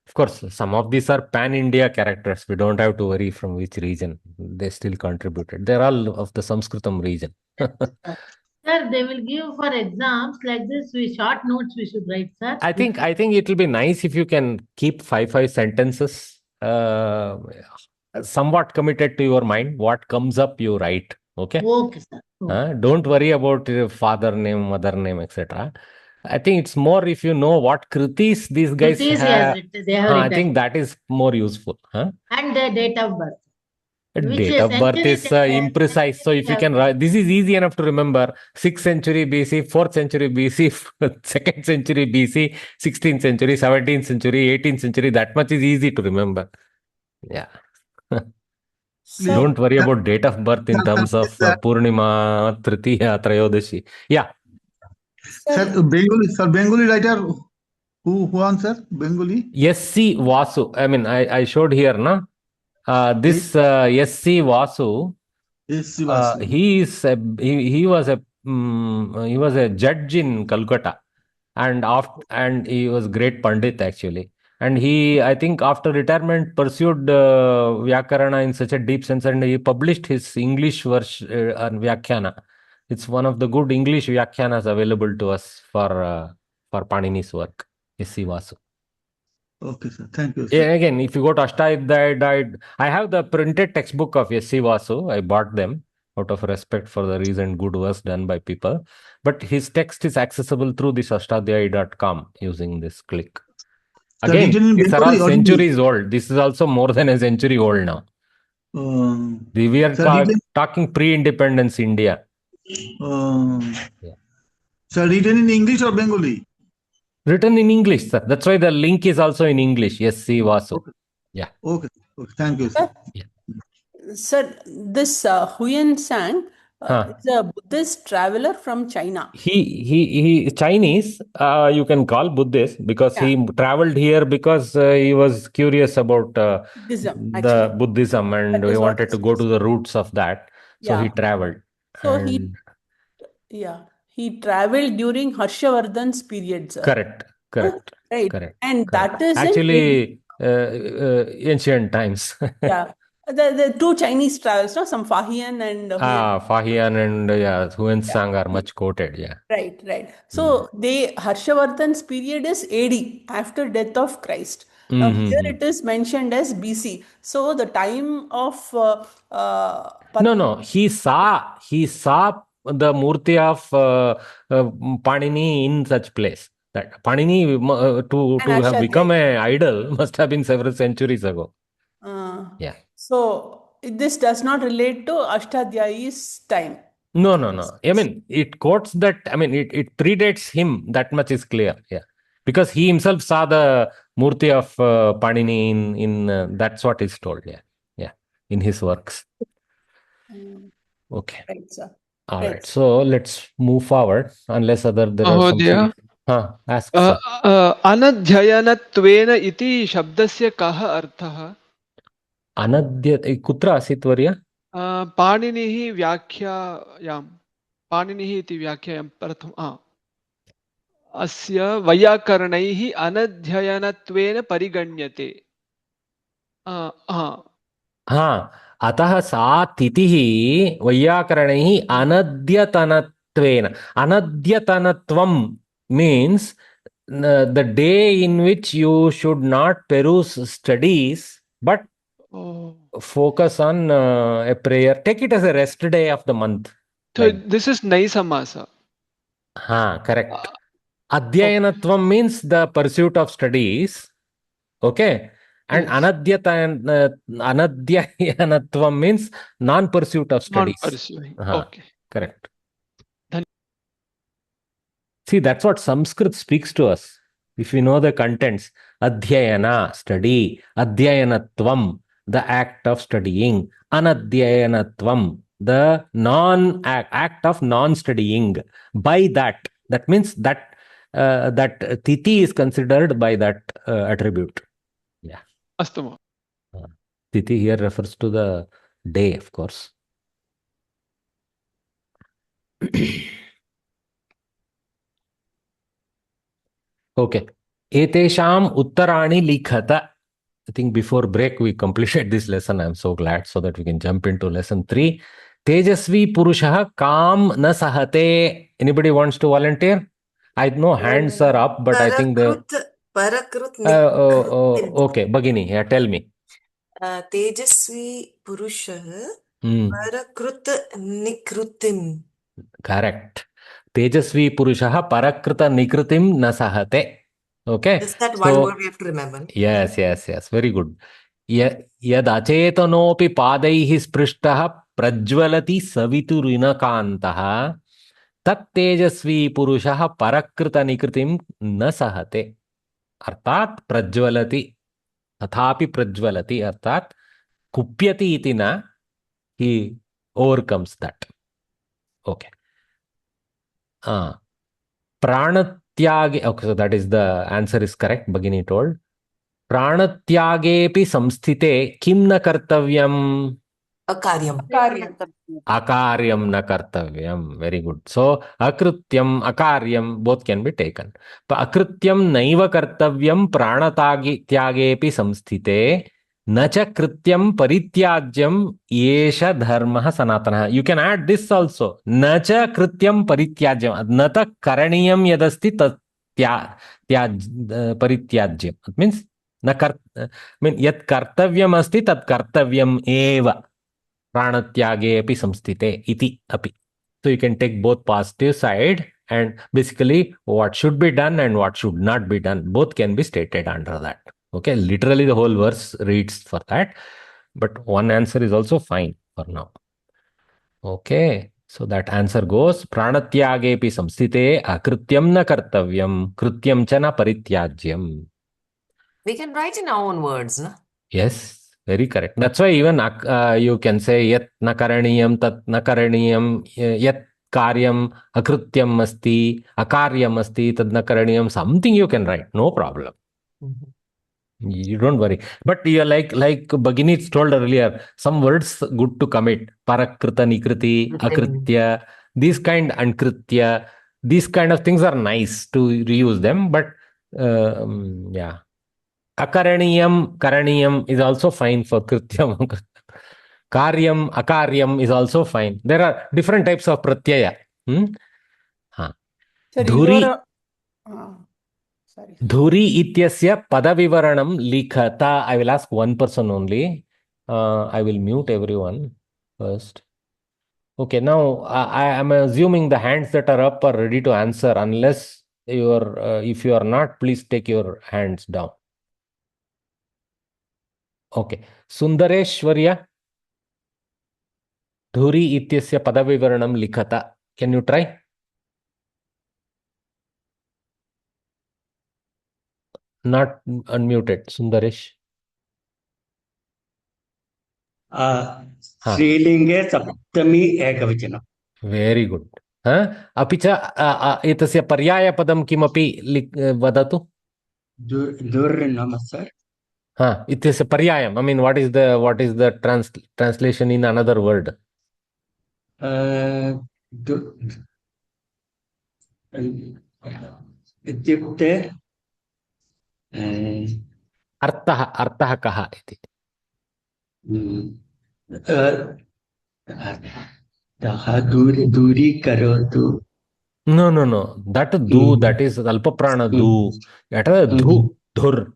Of course, some of these are pan-India characters. We don't have to worry from which region. They still contributed. They're all of the Sanskritam region. Sir, they will give for exams like this. We short notes we should write, sir. I think it will be nice if you can keep five sentences somewhat committed to your mind. What comes up, you write. Okay. Okay, sir. Okay. Don't worry about your father name, mother name, etc. I think it's more if you know what kritis these guys Kritis, have. yes, they have I written. think that is more useful. And their date of birth. Which Date of birth century is imprecise. So if you can write, this is easy enough to remember. 6th century BC, 4th century BC, 2nd century BC, 16th century, 17th century, 18th century. That much is easy to remember. Yeah. Don't worry about date of birth in terms of Purnima, Tritiya, Trayodashi. Yeah. Sir, Bengali writer who answer Bengali? S.C. Vasu. I mean, I showed here, na? This S.C. Vasu. He was a judge in Calcutta, and he was great pandit actually. And I think after retirement pursued Vyakarana in such a deep sense, and he published his English version Vyakhana. It's one of the good English Vyakhyanas available to us for Panini's work. S.C. Vasu. Okay, sir. Thank you, sir. Again, if you go to Ashtadhyayi, I have the printed textbook of S.C. Vasu. I bought them out of respect for the recent good work done by people. But his text is accessible through this ashtadhyayi.com using this click. Again, these are all centuries old. This is also more than a century old now. We are talking pre-independence India. Sir, written in English or Bengali? Written in English, sir. That's why the link is also in English. Yes, see Vasu. Okay. Yeah. Okay. Okay. Thank you, sir. Sir, this Huyen Sang is a Buddhist traveler from China. He Chinese, you can call Buddhist, because he traveled here because he was curious about Buddhism, the actually. Buddhism, and That he is what wanted to go to the roots of that. So he Yeah. traveled. So And he traveled during Harshavardhan's period, sir. correct. Right. Correct. And that is Actually, ancient times. yeah. The two Chinese travels, no? Some Fahian and Huyen. Fahian and Huyen Sang are much quoted. Yeah. Right. So Harshavardhan's period is AD, after death of Christ. Now here it is mentioned as BC. So the time of No. He saw the Murti of Panini in such place. That Panini to have become an idol must have been several centuries ago. Yeah. So this does not relate to Ashtadhyayi's time. No. I mean, it quotes that. I mean, it predates him. That much is clear. Yeah, because he himself saw the Murti of Panini in that's what is told. Yeah, in his works. Okay. Right, sir. All right. So let's move forward. Unless there are some. महोदय Ask, sir. अनध्ययनत्वेन इति शब्दस्य कः अर्थः? अनद्य कुत्र आसीत् वर्य? पाणिनिः व्याख्यायां पाणिनिः इति व्याख्यायां प्रथम अस्य वैयाकरणैः अनध्ययनत्वेन परिगण्यते. अतः सा तिथिः वैयाकरणैः अनद्यतनत्वेन. अनद्यतनत्वं means the day in which you should not peruse studies but focus on a prayer. Take it as a rest day of the month. So this is naisamasa. Correct. Adhyayanatvam means the pursuit of studies. Okay. And anadhyayanatvam means non-pursuit of studies. Non-pursuing. Okay. Correct. See, that's what Sanskrit speaks to us. If we know the contents, adhyayana, study, adhyayanatvam, the act of studying, anadhyayanatvam, the act of non-studying. By that means that that tithi is considered by that attribute. Yeah. Astu. Tithi here refers to the day, of course. Okay. Etesham uttarani likhata. I think before break we completed this lesson. I'm so glad, so that we can jump into lesson 3. Tejasvi Purushaha Kam na sahate. Anybody wants to volunteer? I know hands are up, but I think the Parakrut okay, Bhagini, yeah, tell me. Tejasvi Purushaha Parakrut Nikrutim. Correct. Tejasvi Purushaha Parakrita Nikritim na sahate. Okay. Is that one word we have to remember? Yes. Very good. Yad achetanopi padaihi sprishtaha prajvalati saviturinakantaha tat tejasvi purushaha parakrita nikritim na sahate. Artat prajvalati. Tathapi prajvalati. Artat kupyati iti na. He overcomes that. Okay. Pranatyage. Okay, so that is the answer is correct. Bhagini told. Pranatyagepi samsthite kim na kartavyam? Akaryam. Akaryam na kartavyam. Very good. So akrityam, akaryam, both can be taken. Akrityam naiva kartavyam pranatyagepi samsthite nacha krityam parityajyam yesha dharmaha sanatana. You can add this also. Nacha krityam parityajyam. Nata karaniyam yadasti tat parityajyam. It means yat kartavyam asti tat kartavyam eva. Pranatyage api samsthite iti api. So you can take both positive side and basically what should be done and what should not be done. Both can be stated under that. Okay, literally the whole verse reads for that. But one answer is also fine for now. Okay. So that answer goes pranatyagepi samsthite akrityam na kartavyam krityam cha na parityajyam. We can write in our own words, no? Yes, very correct. That's why even you can say yat na karaniyam tat na karaniyam yat karyam akrityam asti akaryam asti tad na karaniyam, something you can write, no problem. You don't worry. But you're like Bhagini told earlier, some words good to commit. Parakrita, Nikriti, Akritya, these kind, Ankritya, these kind of things are nice to reuse them. But yeah. Akaraniyam, Karaniyam is also fine for Krityam. Karyam, Akaryam is also fine. There are different types of Pratyaya. Sir, Dhuri. Sorry. Dhuri ityasya padavivaranam likhata. I will ask one person only. I will mute everyone first. Okay, now I am assuming the hands that are up are ready to answer. Unless you are, if you are not, please take your hands down. Okay, Sundareshwarya. Dhuri ityasya padavivaranam likhata. Can you try? Not unmuted, Sundaresh. श्रीलिंगे Saptami एकवचनम्. Very good. अपि च एतस्य पर्यायपदं किमपि वदतु. दुर् नाम sir. इत्यस्य पर्यायम्. I mean, what is the translation in another word? इत्युक्ते अर्थः कः इति. दूरीकरोतु. No. That is alpaprana du. That is dhur.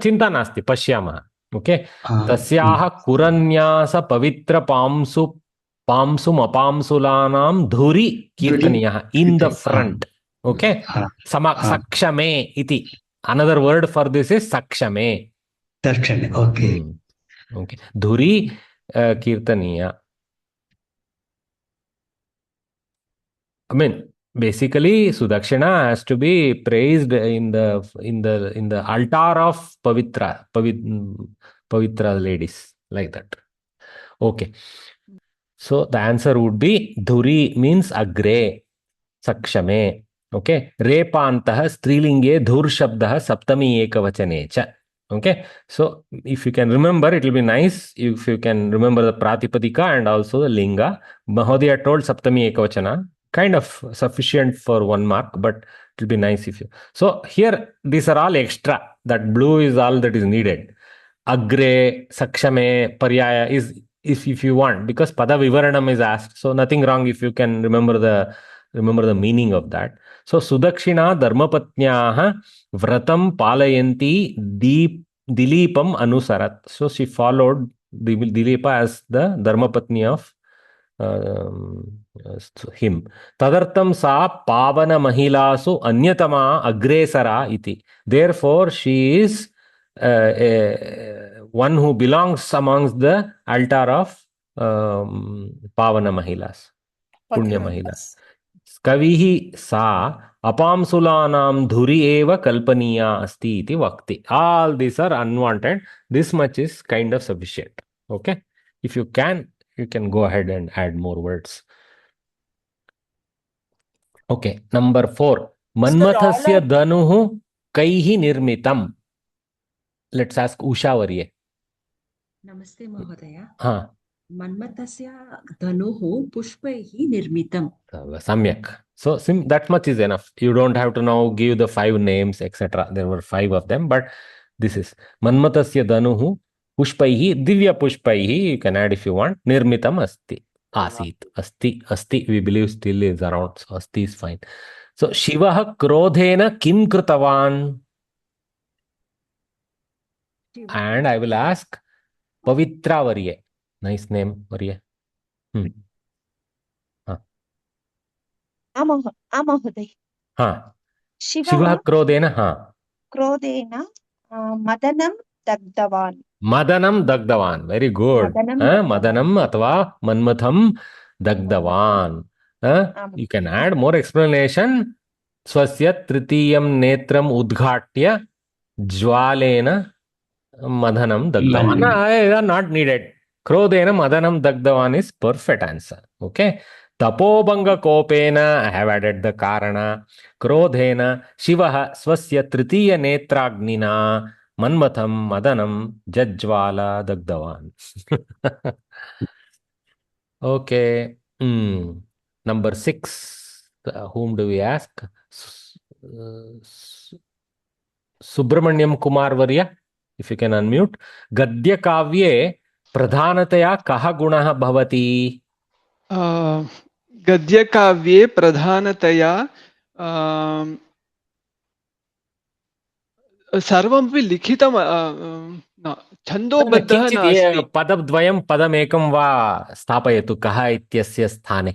चिन्ता नास्ति, पश्यामः. ओके, तस्याः कुरन्यास पवित्र पांसुमपांसुलानां धुरि कीर्तनीयः in the front. Okay, sakshame iti. Another word for this is sakshame. Okay. Okay, dhuri kirtaniya. I mean, basically, Sudakshina has to be praised in the altar of Pavitra ladies, like that. Okay. So the answer would be Dhuri means agre, sakshame. Okay. Repantah strilinge dhur shabdah saptami ekavachane cha. Okay. So if you can remember, it will be nice if you can remember the Pratipadika and also the Linga. Mahodaya told saptami ekavachana. Kind of sufficient for 1 mark, but it will be nice if you. So here, these are all extra. That blue is all that is needed. Agre, sakshame, paryaya is if you want, because pada vivaranam is asked. So nothing wrong if you can remember the meaning of that. So Sudakshina dharmapatnyaha vratam palayanti dilipam anusarat. So she followed Dilipa as the dharmapatni of him. Tadartam sa pavana mahilasu anyatama agresara iti. Therefore, she is one who belongs amongst the altar of pavana mahilas, punya mahilas. Kavihi sa apamsulanam dhuri eva kalpaniya asti iti vakti. All these are unwanted. This much is kind of sufficient. Okay, if you can go ahead and add more words. Okay, number 4. Manmathasya dhanuhu kaihi nirmitam. Let's ask Usha Varye. Namaste Mahodaya. Manmathasya dhanuhu pushpaihi nirmitam. Samyak. So that much is enough. You don't have to now give the 5 names, etc. There were 5 of them, but this is Manmathasya dhanuhu pushpaihi, divya pushpaihi, you can add if you want, nirmitam asti. Asit, asti, we believe still is around, so asti is fine. So Shivaha krodhena kim kritavan? And I will ask Pavitra Varye. Nice name, Varye. Amahoday. Shivaha krodhena, Krodhena madanam dagdavan. Madanam Dagdavan. Very good. Madanam athva Manmatham Dagdavan. You can add more explanation. Swasya Tritiyam Netram Udghatya Jwalena Madhanam Dagdavan. Not needed. Krodena Madhanam Dagdavan is perfect answer. Okay. Tapobanga Kopena, I have added the Karana. Krodhena Shivaha Swasya Tritiya Netragnina Manmatham Madanam Jajwala Dagdavan. Okay. Number 6. Whom do we ask? Subramanyam Kumar Varya, if you can unmute. Gadya Kavye Pradhanataya Kaha Gunaha Bhavati. गद्यकाव्ये प्रधानतया सर्वमपि लिखितं न छन्दोबद्धः किञ्चित् नास्ति पदद्वयं पदमेकं वा स्थापयतु कः इत्यस्य स्थाने.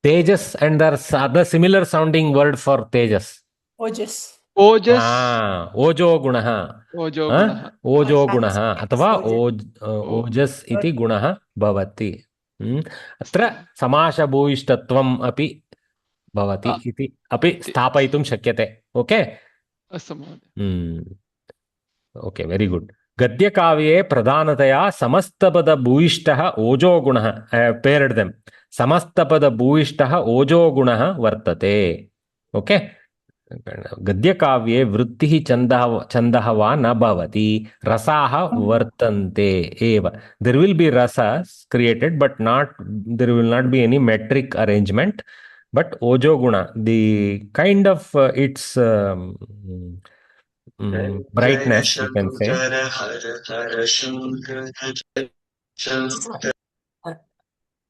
Tejas, and there's other similar sounding word for Tejas. Ojas. ओजस् ओजो गुणः. ओजो गुणः ओजो गुणः अथवा ओजस् इति गुणः भवति. अत्र समासभूयिष्ठत्वम् अपि भवति इति अपि स्थापयितुं शक्यते. ओके. अस्तु महोदय. Okay, very good. गद्यकाव्ये प्रधानतया समस्तपदभूयिष्ठः ओजो गुणः. Paired them. समस्तपदभूयिष्ठः ओजो गुणः वर्तते. ओके. गद्यकाव्ये वृत्तिः छन्दः वा न भवति. रसाः वर्तन्ते एव. There will be rasas created but not there will not be any metric arrangement. But ojo guna, the kind of its brightness, you can say.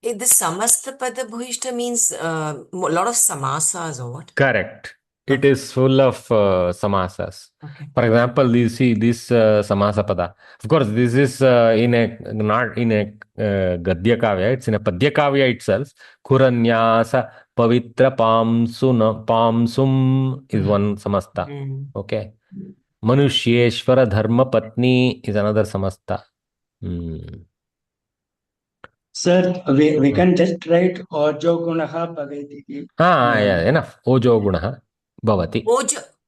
This samastapada bhuishta means a lot of samasas or what? Correct. It is full of samasas. Okay. For example, you see this samasapada. Of course, this is not in a gadya kavya. It's in a padya kavya itself. Kuranyasa pavitra pamsum is one samasta. Okay. Manushyeshvara dharma patni is another samasta. Sir, we can just write ojo gunaha bhavati. Yeah, enough. Ojo gunaha bhavati.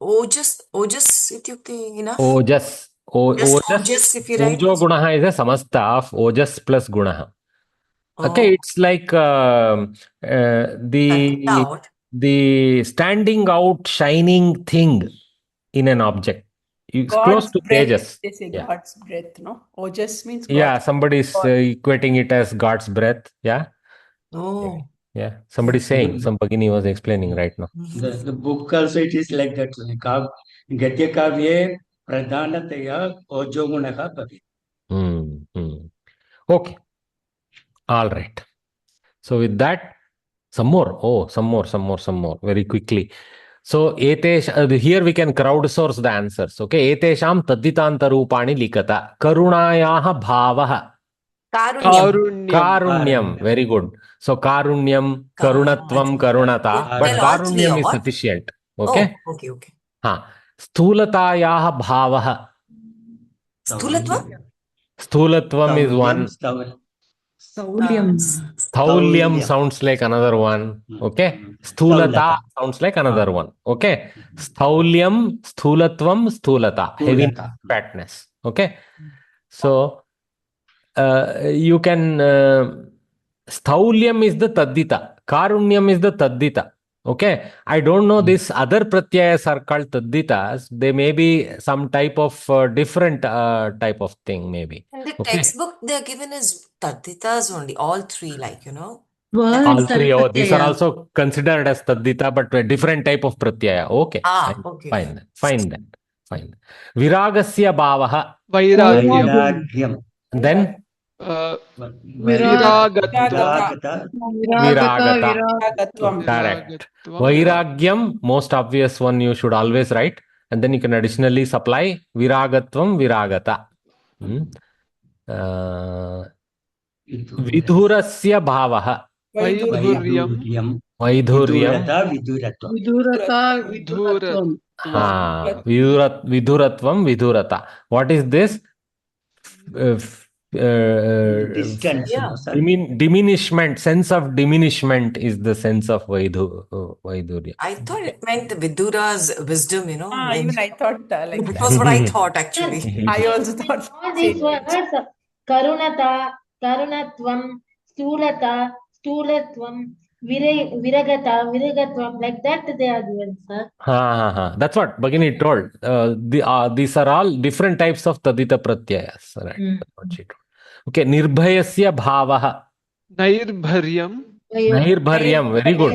Ojas ityukte enough? Ojas. Ojas if you write. Ojo gunaha is a samasta of ojas plus gunaha. Okay, it's like the standing out, shining thing in an object. It's close to Tejas. They say God's breath, no? Ojas means God. Yeah, somebody is equating it as God's breath. Yeah. Oh. Yeah, somebody's saying. Some Bhagini was explaining right now. The book also it is like that. Gadya kavye pradhanataya ojo gunaha bhavati. Okay. All right. So with that, some more. Some more. Very quickly. So here we can crowdsource the answers. Okay. Etesham tadditanta rupani likata. Karunayaha bhavah. Karunyam. Very good. So karunyam, karunatvam, karunata. But karunyam is sufficient. Okay. Okay. Stulatayaha bhavah. Sthulatvam is one. Staulyam sounds like another one. Okay. Stulata sounds like another one. Okay. Staulyam, sthulatvam, stulata. Heaviness, fatness. Okay. So you can Staulyam is the taddita. Karunyam is the taddita. Okay. I don't know, this other pratyayas are called tadditas. They may be some type of different type of thing maybe. In the textbook, they are given as tadditas only, all three, like, All three. These are also considered as taddita, but a different type of pratyaya. Okay. Okay. Fine then. Viragasya bhavaha. Vairagyam. Then? Viragata. Correct. Vairagyam, most obvious one you should always write. And then you can additionally supply Viragatvam, Viragata. Vidhurasya bhavaha. Vaidhuryam. Vaidhuryam. Vidurata, viduratvam. Vidhuratvam. Viduratvam, vidurata. What is this? Distance, no, sir. Diminishment, sense of diminishment is the sense of Vaidhurya. I thought it meant Vidura's wisdom, you know. Even I thought like That that. was what I thought actually. I also thought All these same thing. words, Karunata, Karunatvam, Stulata, Stulatvam, Viragata, Viragatvam, like that they are given, sir. That's what Bhagini told. These are all different types of Tadita Pratyayas. Right? That's what she told. Okay, Nirbhayasya Bhavaha. Nairbharyam. Nirbharyam, very good.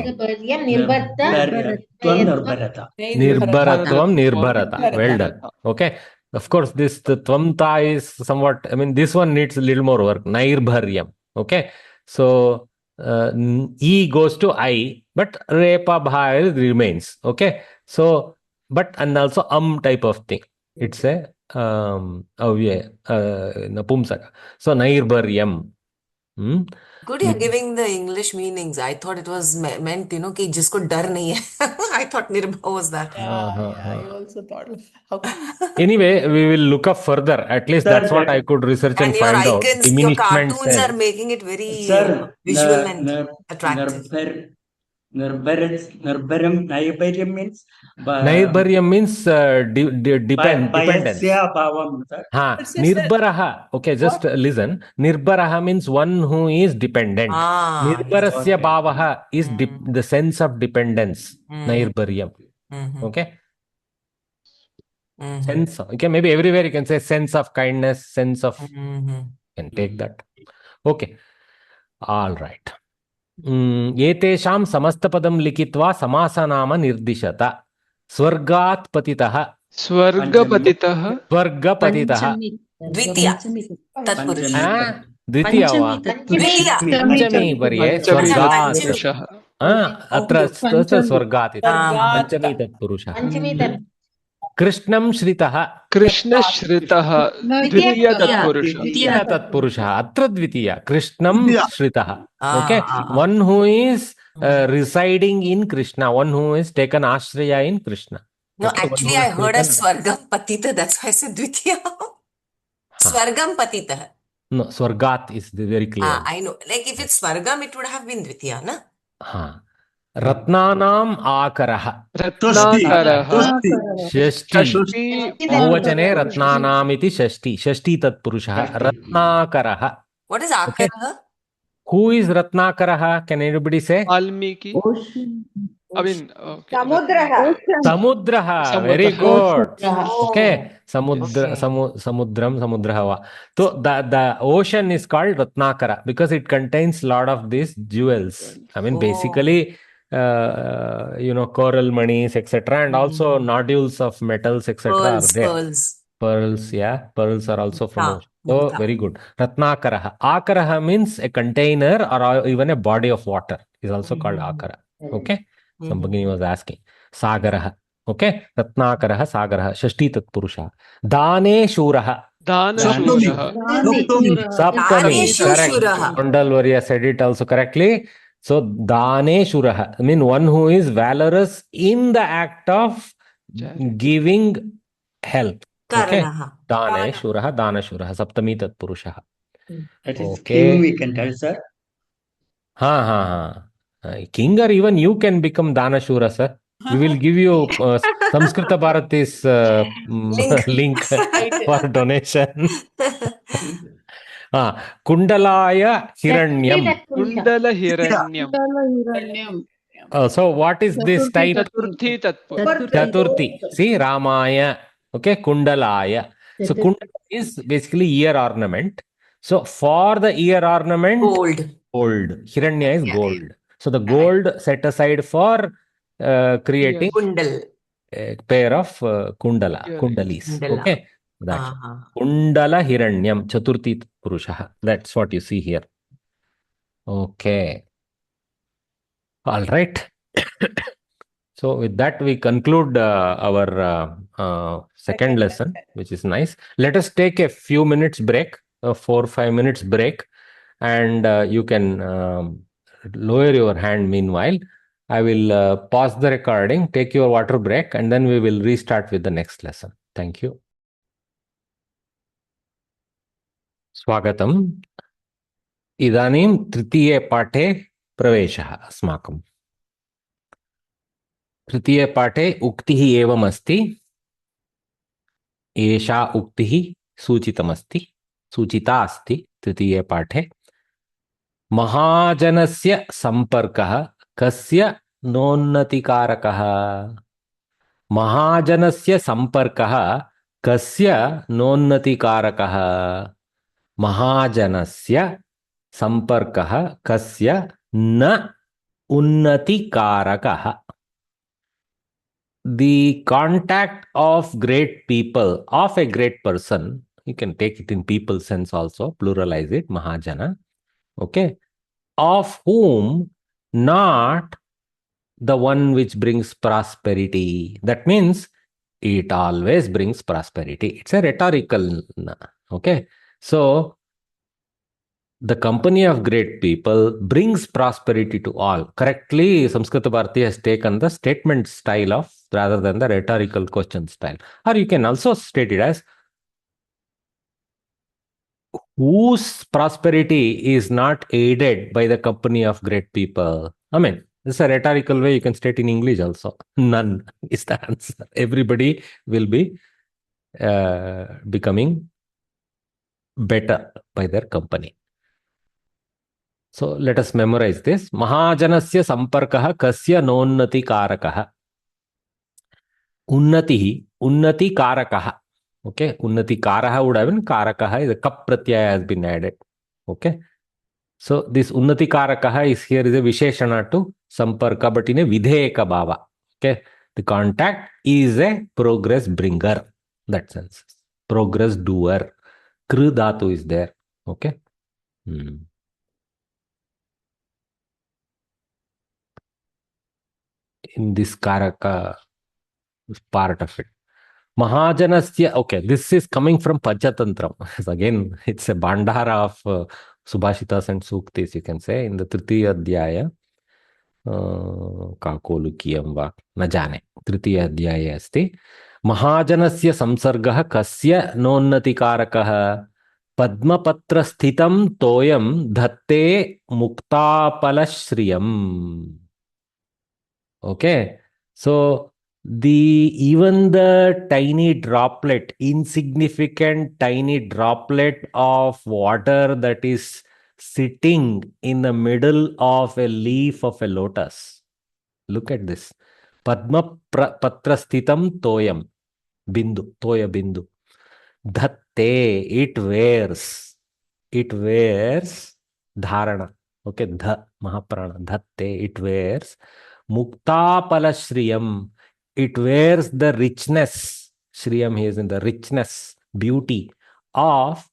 Nirbharatvam, nirbharata. Well done. Okay. Of course, the tvamta is somewhat, this one needs a little more work. Nirbharyam. Okay. So, E goes to I, but Repa Bha remains. Okay. So, and also type of thing. It's a Napumsaka. So, Nirbharyam. Good, you're giving the English meanings. I thought it was meant, you know, कि जिसको डर नहीं है. I thought Nirbha was that. I also thought how Anyway, we will look up further. At least that's what I could research and your find out. icons, your cartoons are making it very visual and attractive. Nirbaram, Nairbharyam means? Nairbharyam means dependence. Nirbharaha. Okay, just listen. Nirbharaha means one who is dependent. Nirbharasya bhavaha is the sense of dependence. Nairbharyam. Okay. Sense. Okay, maybe everywhere you can say sense of kindness, sense of. You can take that. Okay. All right. एतेषां समस्तपदं लिखित्वा समासनाम निर्दिशत. स्वर्गात् पतितः. स्वर्गपतितः. स्वर्गपतितः. द्वितीया. द्वितीया वा? पंचमी पर्ये स्वर्गात्. अत्र स्वर्गात् इति. पंचमी तत्पुरुषः. कृष्णं श्रितः. कृष्णश्रितः. द्वितीय तत्पुरुषः. अत्र द्वितीय. कृष्णं श्रितः. Okay, one who is residing in Krishna, one who is taken ashraya in Krishna. No, actually I heard a Swargam Patita, that's why I said Dvitiya. Swargam Patita. No, Swargat is very clear. I know. Like if it's Swargam, it would have been Dvitiya, na? Ratnanam Akarah. Shashti. Bahuvachane Ratnanam iti Shashti. Shashti Tatpurushah. Ratnakarah. What is Akarah? Who is Ratnakaraha? Can anybody say? Valmiki. Samudraha. Very good. Okay. Samudraha. So the ocean is called Ratnakara because it contains a lot of these jewels. Basically, coral monies, etc. And also nodules of metals, etc. are there. Pearls, yeah. Pearls are also from ocean. So, very good. Ratnakaraha. Akaraha means a container or even a body of water is also called Akara. Okay? Somebody was asking. Sagaraha. Okay? Ratnakaraha, Sagaraha. Shashti Tatpurusha. Dane Shuraha. Saptami. Correct. Kondal Varya said it also correctly. So, Dane Shuraha. I mean, one who is valorous in the act of giving help. Okay. Dane Shuraha, Dana Shuraha, Saptami Tatpurushaha. That is king, we can tell, sir. King or even you can become Dana Shura, sir. We will give you Samskrita Bharati's link for donation. Kundalaya Hiranyam. Kundala Hiranyam. So what is this type? Chaturthi. See, Ramaya. Okay, Kundalaya. So Kundala is basically ear ornament. So for the ear ornament, gold. Hiranya is gold. So the gold set aside for creating a pair of kundalis. Okay, that's Kundala Hiranyam Chaturthi Purushaha. That's what you see here. Okay. All right. So with that, we conclude our second lesson, which is nice. Let us take a few minutes break, 4 or 5 minutes break, and you can lower your hand meanwhile. I will pause the recording, take your water break, and then we will restart with the next lesson. Thank you. Swagatam. इदानीं तृतीये पाठे प्रवेशः अस्माकम्. तृतीये पाठे उक्तिः एवम् अस्ति. एषा उक्तिः सूचितमस्ति, सूचिता अस्ति तृतीये पाठे. महाजनस्य संपर्कः कस्य नोन्नतिकारकः? महाजनस्य संपर्कः कस्य नोन्नतिकारकः? महाजनस्य संपर्कः कस्य न उन्नतिकारकः? The contact of great people, of a great person, you can take it in people sense also, pluralize it, Mahajana, okay, of whom not the one which brings prosperity. That means it always brings prosperity. It's a rhetorical, okay. So the company of great people brings prosperity to all. Correctly, Samskrita Bharati has taken the statement style of rather than the rhetorical question style. Or you can also state it as whose prosperity is not aided by the company of great people. I mean, this is a rhetorical way you can state in English also. None is the answer. Everybody will be becoming better by their company. So let us memorize this. Mahajanasya samparkah kasya nonnati karakah. Unnati, unnati karakah. Okay, unnati karaha would have been karakah is a kap pratyaya has been added. Okay, so this unnati karakah is here is a visheshana to samparka, but in a vidheka bhava. Okay, the contact is a progress bringer. That sense, progress doer. Kru dhatu is there. Okay. In this karaka part of it. Mahajanasya, okay, this is coming from Panchatantram. Again, it's a bandhara of Subhashitas and Suktis, you can say, in the Tritiya Adhyaya. Kakolukiyam va najane. Tritiya Adhyaya asti. Mahajanasya samsargah kasya nonnati karakah padmapatra sthitam toyam dhatte muktapalashriyam. Okay, so even the tiny droplet, insignificant tiny droplet of water that is sitting in the middle of a leaf of a lotus. Look at this. Padma patra sthitam toyam. Bindu, toya bindu. Dhatte, it wears dharana. Okay, dha, mahaprana. Dhatte, it wears. Muktapala shriyam, it wears the richness. Shriyam, he is in the richness, beauty of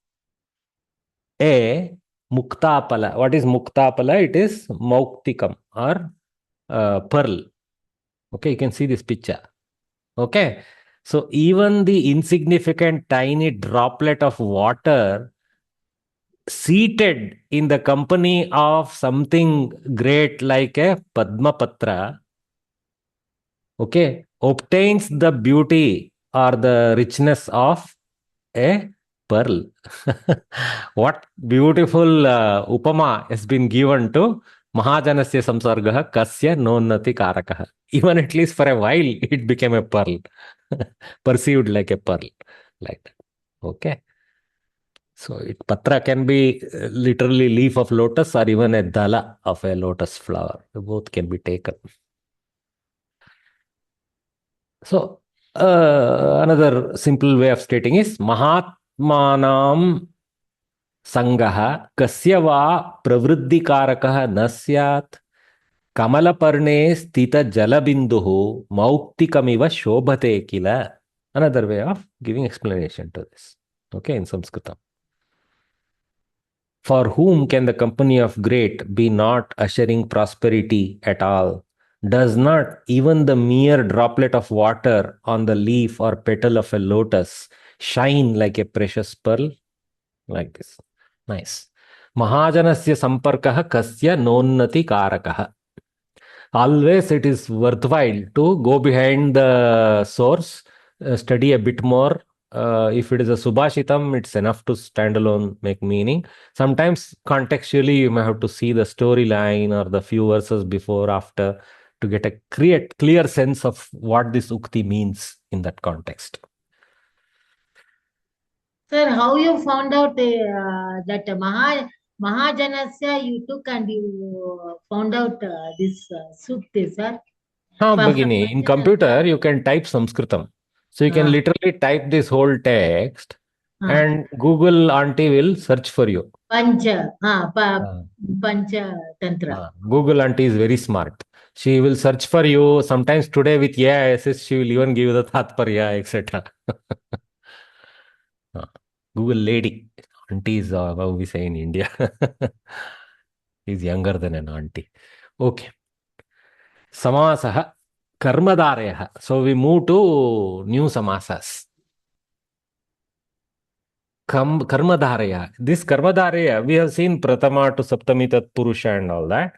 a muktapala. What is muktapala? It is mauktikam or pearl. Okay, you can see this picture. Okay, so even the insignificant tiny droplet of water seated in the company of something great like a Padmapatra, okay, obtains the beauty or the richness of a pearl. What beautiful upama has been given to Mahajanasya samsargah kasya nonnati karakah. Even at least for a while, it became a pearl, perceived like a pearl, like that. Okay. So patra can be literally leaf of lotus or even a dala of a lotus flower. Both can be taken. So another simple way of stating is Mahatmanam Sangaha kasya va pravriddhikarakah nasyat kamalaparne stita jalabinduhu mauktikamiva shobhate kila. Another way of giving explanation to this. Okay, in Samskrita. For whom can the company of great be not ushering prosperity at all? Does not even the mere droplet of water on the leaf or petal of a lotus shine like a precious pearl? Like this. Nice. महाजनस्य सम्पर्कः कस्य नोन्नतिकारकः. Always it is worthwhile to go behind the source, study a bit more. If it is a Subhashitam, it's enough to stand alone make meaning. Sometimes contextually you may have to see the storyline or the few verses before, after, to get a clear sense of what this Ukti means in that context. Sir, how you found out that Mahajanasya you took and you found out this Sukti, sir? Bagini, in computer you can type Samskritam. So you can literally type this whole text and Google auntie will search for you. Pancha Tantra. Google auntie is very smart. She will search for you. Sometimes today with AI assist, she will even give you the Tatparya, etc. Google lady. Auntie is how we say in India. Is younger than an auntie. Okay. Samasaha karmadarayah. So we move to new samasas. Karmadaraya. This Karmadaraya, we have seen Pratama to Saptami Tatpurusha and all that.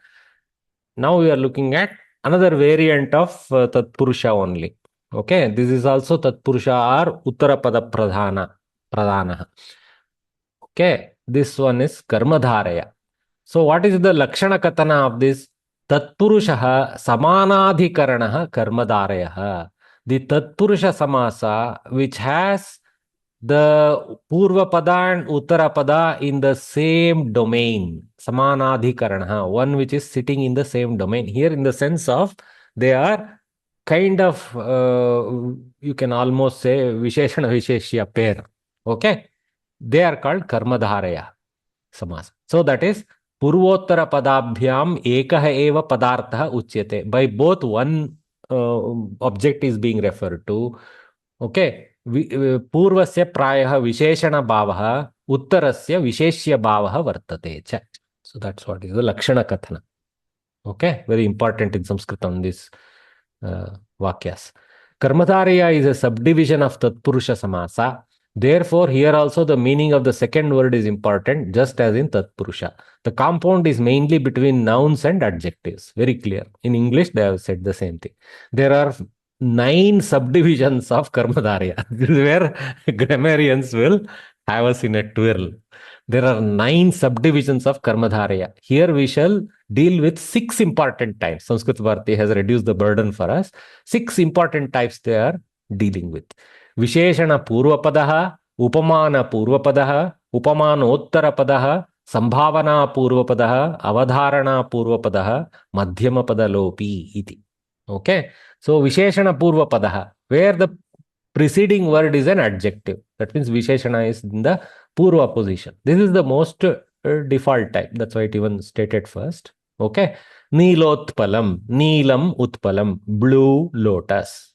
Now we are looking at another variant of Tatpurusha only. Okay, this is also Tatpurusha or Uttarapada Pradhana. Okay, this one is Karmadharaya. So what is the Lakshana Katana of this? Tatpurushaha Samanadhikaranaha Karmadharaya. The Tatpurusha Samasa, which has the Purva Pada and Uttara Pada in the same domain, Samanadhikarana, one which is sitting in the same domain. Here in the sense of they are kind of, you can almost say Visheshana Visheshya pair. Okay? They are called Karmadharaya Samas. So that is Purvottara Padabhyam Ekaha Eva Padartha Uchyate. By both one object is being referred to. Okay? पूर्वस्य प्रायः विशेषण भावः उत्तरस्य विशेष्य भावः वर्तते च. So that's what is the lakshana kathana. Okay, very important in Sanskritam, this vakyas. Karmadharaya is a subdivision of Tatpurusha Samasa. Therefore, here also the meaning of the second word is important, just as in Tatpurusha. The compound is mainly between nouns and adjectives. Very clear. In English, they have said the same thing. There are 9 subdivisions of Karmadharya. This is where grammarians will have us in a twirl. There are 9 subdivisions of Karmadharya. Here we shall deal with 6 important types. Sanskrit Bharati has reduced the burden for us. 6 important types they are dealing with. Visheshana Purvapadaha, Upamana Purvapadaha, Upamanottara Padaha, Sambhavana Purvapadaha, Avadharana Purvapadaha, Madhyama Padalopi iti. Okay. So Visheshana Purvapadaha, where the preceding word is an adjective. That means Visheshana is in the Purva position. This is the most default type. That's why it even stated first. Okay. Nilotpalam, Neelam Utpalam, blue lotus.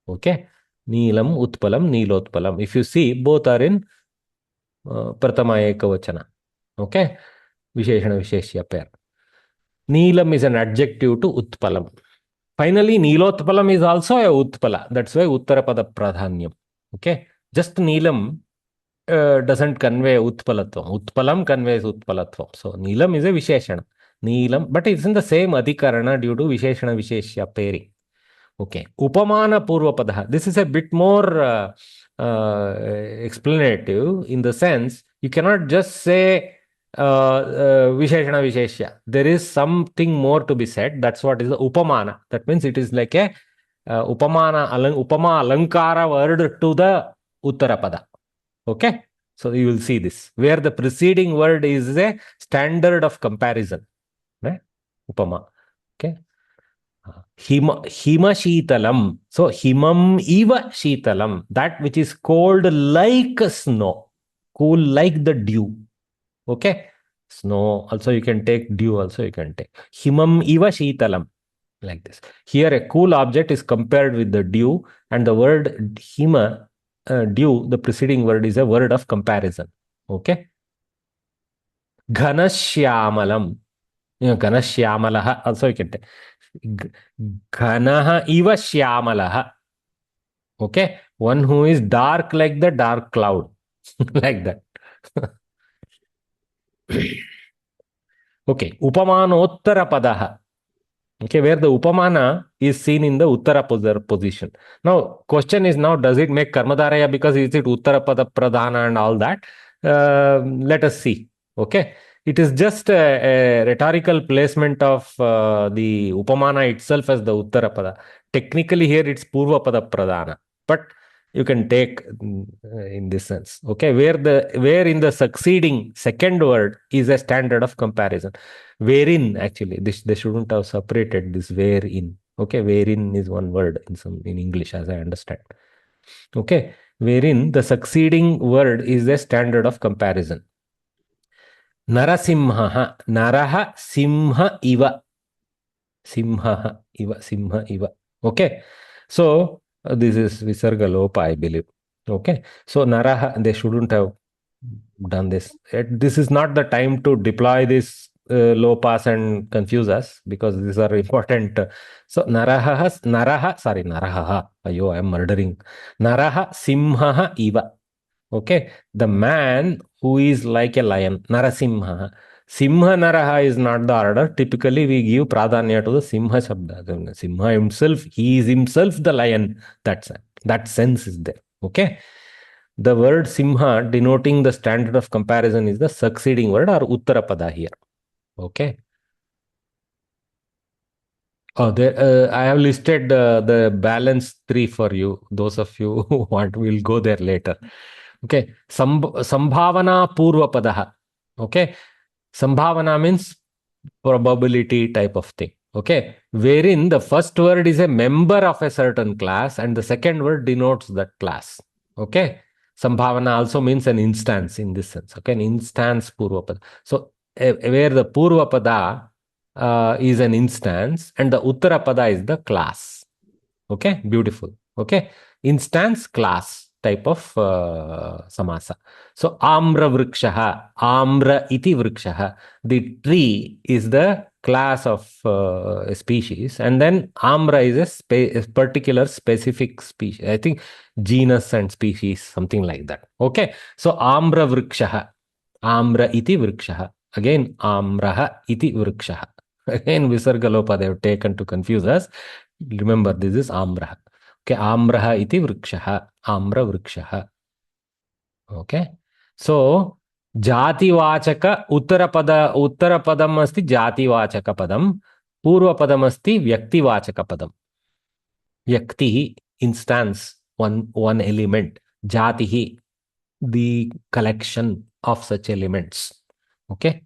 Okay. Neelam Utpalam, Nilotpalam. If you see, both are in Pratama Ekavachana. Okay. Visheshana Visheshya pair. Neelam is an adjective to Utpalam. Finally, Nilotpalam is also a Utpala. That's why Uttarapada Pradhanyam. Okay. Just Neelam doesn't convey Utpalatvam. Utpalam conveys Utpalatvam. So Neelam is a Visheshana. Neelam, but it's in the same Adhikarana due to Visheshana Visheshya pairing. Okay. Upamana Purvapadaha. This is a bit more explanative in the sense you cannot just say Visheshana Visheshya. There is something more to be said. That's what is the Upamana. That means it is like a Upama Alankara word to the Uttarapada. Okay. So you will see this, where the preceding word is a standard of comparison. Right? Upama. Okay. Hima Shitalam. So Himam Iva Shitalam. That which is cold like snow. Cool like the dew. Okay. Snow also you can take, dew also you can take. Himam Iva Shitalam. Like this. Here a cool object is compared with the dew, and the word Hima, dew, the preceding word is a word of comparison. Okay. Ghanashyamalam. Ghanashyamalaha also you can take. Ghanaha iva shyamalaha. Okay. One who is dark like the dark cloud. Like that. Okay, Upamanottara padaha. Okay, where the upamana is seen in the uttara position. Now, question is now, does it make karmadharaya because is it uttara pada pradhana and all that? Let us see. Okay, it is just a rhetorical placement of the upamana itself as the uttara pada. Technically, here it's purva pada pradhana, but you can take in this sense. Okay, where in the succeeding second word is a standard of comparison. Wherein, actually, they shouldn't have separated this wherein. Okay, wherein is one word in English, as I understand. Okay, wherein the succeeding word is a standard of comparison. Narasimha, naraha simha iva. Simha iva. Okay, so this is Visarga Lopa, I believe. Okay, so naraha, they shouldn't have done this. This is not the time to deploy this lopas and confuse us, because these are important. So naraha, ayo, I am murdering. Naraha simha iva. Okay, the man who is like a lion, narasimha. Simha naraha is not the order. Typically, we give pradhanya to the simha shabda. Simha himself, he is himself the lion. That sense is there. Okay. The word simha denoting the standard of comparison is the succeeding word or uttarapada here. Okay. Oh, I have listed the balance 3 for you. Those of you who want, will go there later. Okay. Sambhavana purvapadaha. Okay. Sambhavana means probability type of thing. Okay. Wherein the first word is a member of a certain class and the second word denotes that class. Okay. Sambhavana also means an instance in this sense. Okay. An instance purvapada. So where the purvapada is an instance and the uttarapada is the class. Okay. Beautiful. Okay. Instance, class type of samasa. So amra vrikshaha, amra iti vrikshaha. The tree is the class of a species, and then amra is a particular specific species. I think genus and species, something like that. Okay. So amra vrikshaha, amra iti vrikshaha. Again, amraha iti vrikshaha. Again, Visargalopa they have taken to confuse us. Remember, this is amraha. Okay, amraha iti vrikshaha, amra vrikshaha. Okay, so जातिवाचक उत्तरपदम अस्ति जातिवाचक पदम, पूर्वपदम अस्ति व्यक्तिवाचक पदम. व्यक्ति instance, one element. Jatihi, the collection of such elements. Okay.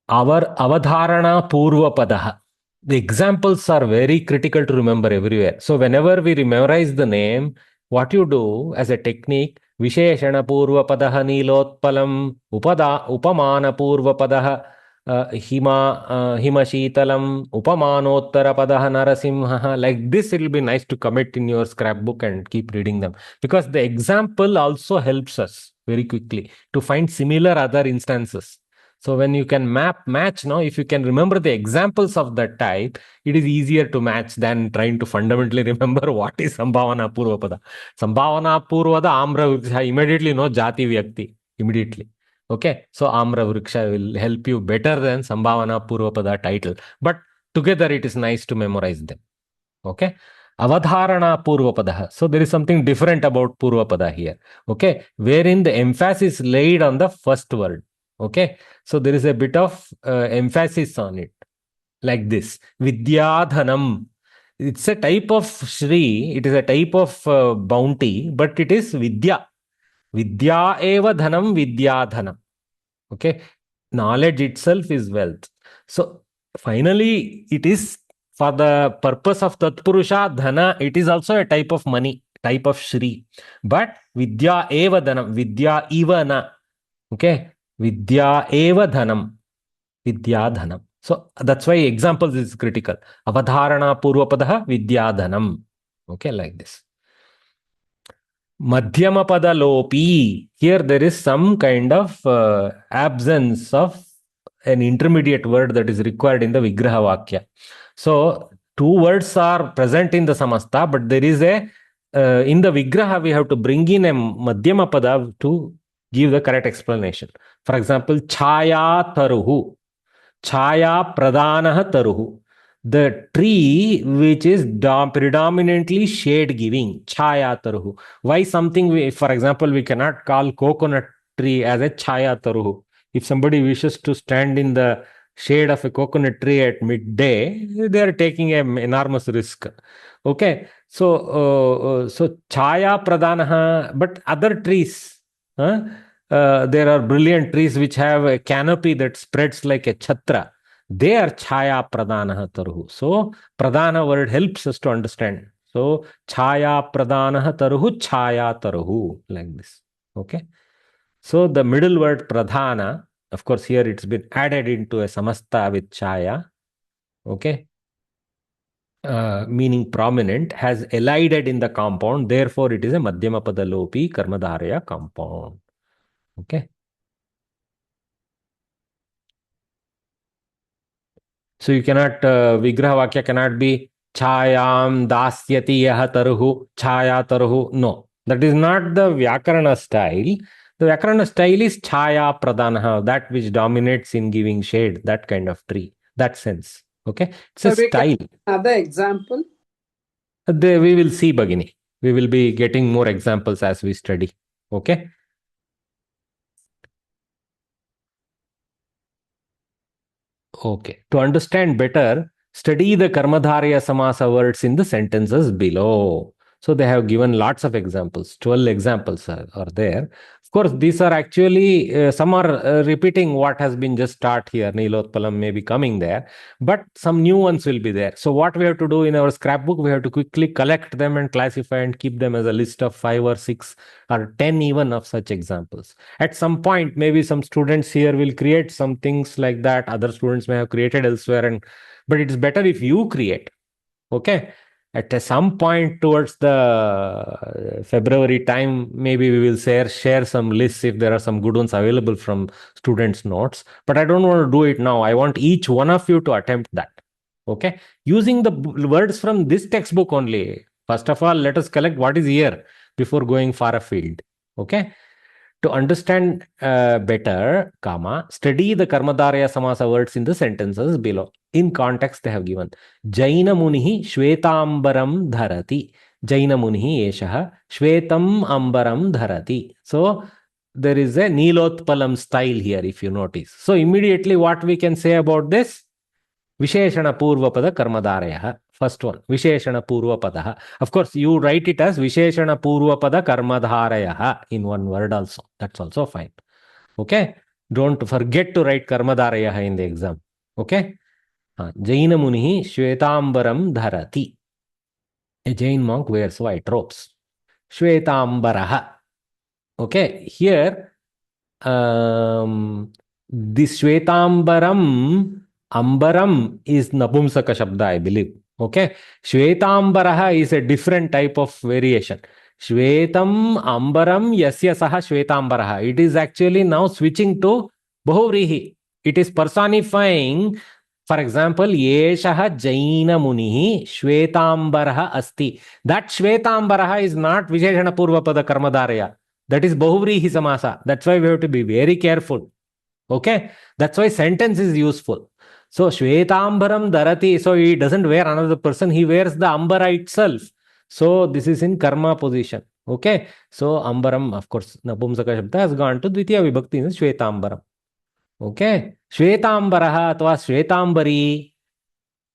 Our avadharana purvapadaha. The examples are very critical to remember everywhere. So whenever we memorize the name, what you do as a technique, Visheshana purvapadaha nilotpalam, upamana purvapadaha himashitalam, upamanottara padaha narasimha. Like this, it will be nice to commit in your scrapbook and keep reading them. Because the example also helps us very quickly to find similar other instances. So when you can match, if you can remember the examples of that type, it is easier to match than trying to fundamentally remember what is Sambhavana Purvapada. Sambhavana Purvada Amra Vriksha, immediately know Jati Vyakti, immediately. Okay, so Amra Vriksha will help you better than Sambhavana Purvapada title. But together it is nice to memorize them. Okay. Avadharana Purvapadaha. So there is something different about Purvapada here. Okay. Wherein the emphasis laid on the first word. Okay. So there is a bit of emphasis on it. Like this. Vidyadhanam. It's a type of Shri. It is a type of bounty. But it is Vidya. Vidya eva dhanam vidyadhanam. Okay. Knowledge itself is wealth. So finally it is for the purpose of Tatpurusha, Dhana, it is also a type of money, type of Shri. But Vidya eva dhanam, Vidya eva na. Okay. Vidya eva dhanam, Vidya dhanam. So that's why examples is critical. Avadharana purvapadaha Vidya dhanam. Okay, like this. Madhyamapada lopi. Here there is some kind of absence of an intermediate word that is required in the Vigraha Vakya. So two words are present in the Samasta, but there is a in the Vigraha we have to bring in a Madhyamapada to give the correct explanation. For example, chaya taruhu, chaya pradhanah taruhu. The tree which is predominantly shade giving, chaya taruhu. Why something, for example, we cannot call coconut tree as a chaya taruhu. If somebody wishes to stand in the shade of a coconut tree at midday, they are taking an enormous risk. Okay, so chaya pradhanah, but other trees, there are brilliant trees which have a canopy that spreads like a chhatra. They are chaya pradhanah taruhu. So pradhana word helps us to understand. So chaya pradhanah taruhu, chaya taruhu, like this. Okay. So the middle word pradhana, of course, here it's been added into a samasta with chaya. Okay. Meaning prominent, has elided in the compound. Therefore, it is a madhyama padalopi karmadharaya compound. Okay. So you cannot, Vigraha Vakya cannot be chayam dasyati yah taruhu, chaya taruhu. No, that is not the Vyakarana style. The Vyakarana style is chaya pradhanah, that which dominates in giving shade, that kind of tree, that sense. Okay, it's a style. Another example? We will see, Bhagini. We will be getting more examples as we study. Okay. Okay. To understand better, study the Karmadharya Samasa words in the sentences below. So they have given lots of examples. 12 examples are there. Of course, these are actually, some are repeating what has been just taught here. Nilotpalam may be coming there, but some new ones will be there. So what we have to do in our scrapbook, we have to quickly collect them and classify and keep them as a list of 5 or 6 or 10 even of such examples. At some point, maybe some students here will create some things like that. Other students may have created elsewhere, but it's better if you create. Okay. At some point towards the February time, maybe we will share some lists if there are some good ones available from students' notes. But I don't want to do it now. I want each one of you to attempt that. Okay. Using the words from this textbook only. First of all, let us collect what is here before going far afield. Okay. To understand better, study the Karmadharya Samasa words in the sentences below. In context, they have given Jaina Munihi Shvetambaram Dharati. Jaina Munihi Eshaha Shvetam Ambaram Dharati. So there is a Nilotpalam style here, if you notice. So immediately what we can say about this? Visheshana Purvapada Karmadharaya. First one, Visheshana Purvapada. Of course, you write it as Visheshana Purvapada Karmadharaya in one word also. That's also fine. Okay. Don't forget to write Karmadharaya in the exam. Okay. Jaina Munihi Shvetambaram Dharati. A Jain monk wears white robes. Shvetambaraha. Okay. Here, this Shvetambaram, Ambaram is Napumsaka Shabda, I believe. Okay. Shvetambaraha is a different type of variation. Shvetam Ambaram Yasya Saha Shvetambaraha. It is actually now switching to Bahuvrihi. It is personifying, for example, Yeshaha Jaina Munihi Shvetambaraha Asti. That Shvetambaraha is not Visheshana Purvapada Karmadharaya. That is Bahuvrihi Samasa. That's why we have to be very careful. Okay. That's why sentence is useful. So Shvetambaram Dharati. So he doesn't wear another person. He wears the Ambara itself. So this is in karma position. Okay. So Ambaram, of course, Napumsaka Shabda has gone to Dvitiya Vibhakti in Shvetambaram. Okay. Shvetambaraha atva Shvetambari.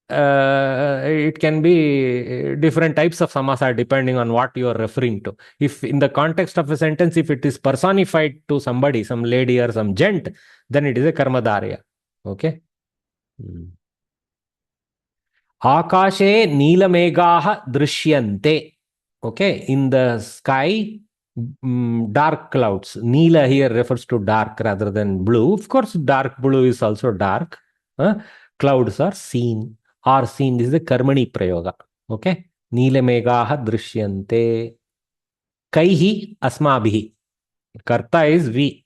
It can be different types of samasa depending on what you are referring to. If in the context of a sentence, if it is personified to somebody, some lady or some gent, then it is a karmadharya. Okay. Akashe neelamegaha drishyante. Okay. In the sky, dark clouds. Neela here refers to dark rather than blue. Of course, dark blue is also dark. Clouds are seen. Are seen. This is the karmani prayoga. Okay. Neelamegaha drishyante. Kaihi asmabhihi. Karta is we.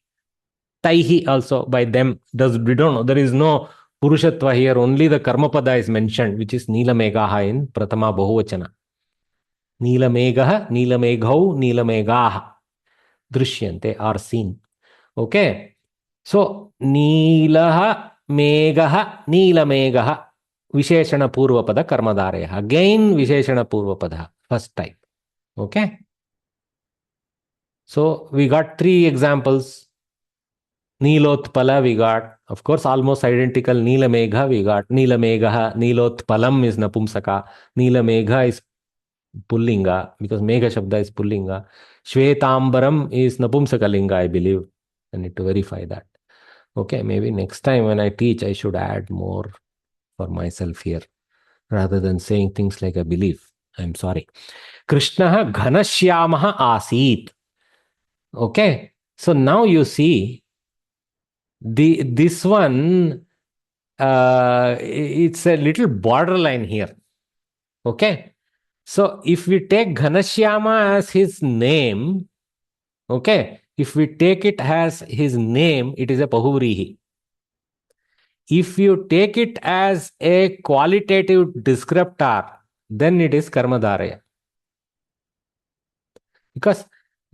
Taihi also by them. We don't know. There is no purushatva here. Only the karmapada is mentioned, which is Neelamegaha in Pratama Bahuvachana. Neelamegaha, Neelamegau, Neelamegaha. Drishyante are seen. Okay. So, Neelaha, Megaha, Neelamegaha. Visheshana Purvapada Karmadharaya. Again, Visheshana Purvapada. First type. Okay. So, we got three examples. Neelotpala we got, of course, almost identical. Neelamegha we got. Neelamegaha, Neelotpalam is Napumsaka. Neelamegha is Pullinga because Megha Shabda is Pullinga. Shvetambaram is Napumsakalinga, I believe. I need to verify that. Okay, maybe next time when I teach, I should add more for myself here rather than saying things like I believe. I'm sorry. Krishnaha Ghanashyamaha Asit. Okay, so now you see this one, it's a little borderline here. Okay, so if we take Ghanashyama as his name, okay, if we take it as his name, it is a Pahuvrihi. If you take it as a qualitative descriptor, then it is Karmadharaya. Because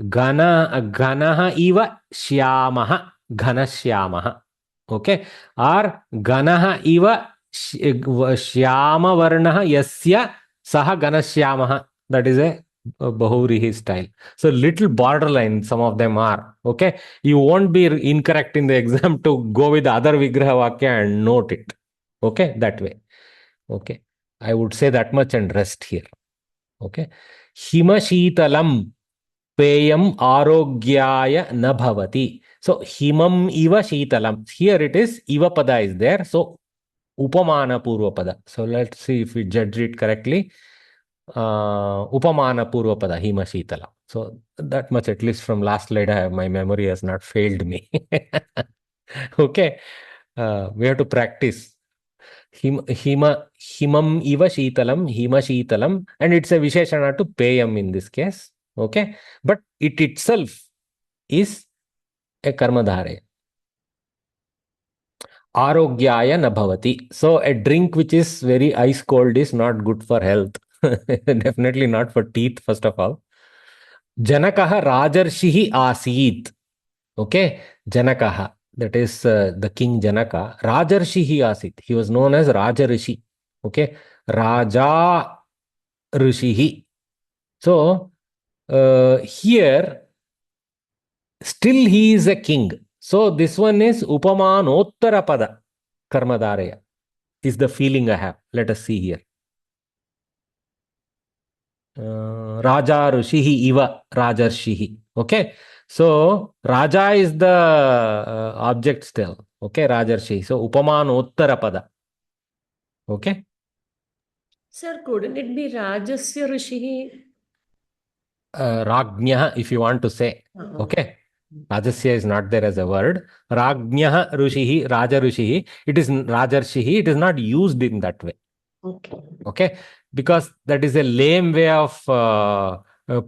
Ganaha iva Shyamaha, Ghanashyamaha. Okay, or Ganaha iva Shyama Varnaha Yasya Saha Ganashyamaha. That is a Bahuvrihi style. So little borderline some of them are. Okay, you won't be incorrect in the exam to go with the other Vigraha Vakya and note it. Okay, that way. Okay, I would say that much and rest here. Okay, Hima Sheetalam Peyam Arogyaya Nabhavati. So Himam Iva Sheetalam. Here it is Iva Pada is there. So Upamana Purvapada. So let's see if we judge it correctly. Upamana Purvapada, Hima Sheetala. So that much, at least from last slide, my memory has not failed me. Okay. We have to practice. Himam Iva Sheetalam, Hima Sheetalam, and it's a Visheshana to Peyam in this case. Okay. But it itself is a Karmadhare. Arogyaya Nabhavati. So a drink which is very ice cold is not good for health. Definitely not for teeth, first of all. Janakaha Rajarshihi Asit. Okay, Janakaha, that is the king Janaka. Rajarshihi Asit. He was known as Rajarishi. Okay, Raja Rishihi. So here, still he is a king. So this one is Upamanottara Pada Karmadharaya, is the feeling I have. Let us see here. Raja Rishihi Iva Rajarshihi. Okay. So Raja is the object still. Okay. Rajarshihi. So Upamanottara Pada. Okay. Sir, couldn't it be Rajasya Rishihi? Rajnyaha, if you want to say. Okay. Rajasya is not there as a word. Rajnyaha Rishihi, Raja Rishihi. It is Rajarshihi. It is not used in that way. Okay. Okay. Because that is a lame way of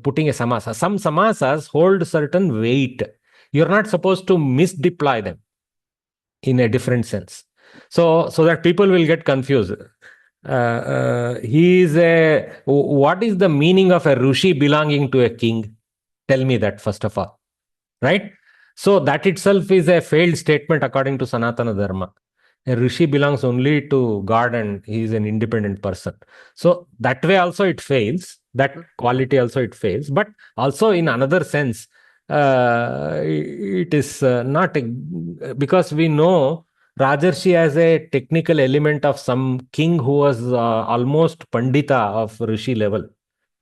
putting a samasa. Some samasas hold certain weight. You're not supposed to misdeploy them in a different sense. So that people will get confused. He is a. What is the meaning of a Rishi belonging to a king? Tell me that first of all. Right? So that itself is a failed statement according to Sanatana Dharma. A Rishi belongs only to God and he is an independent person. So that way also it fails. That quality also it fails. But also in another sense, it is not because we know Rajarshi as a technical element of some king who was almost Pandita of Rishi level.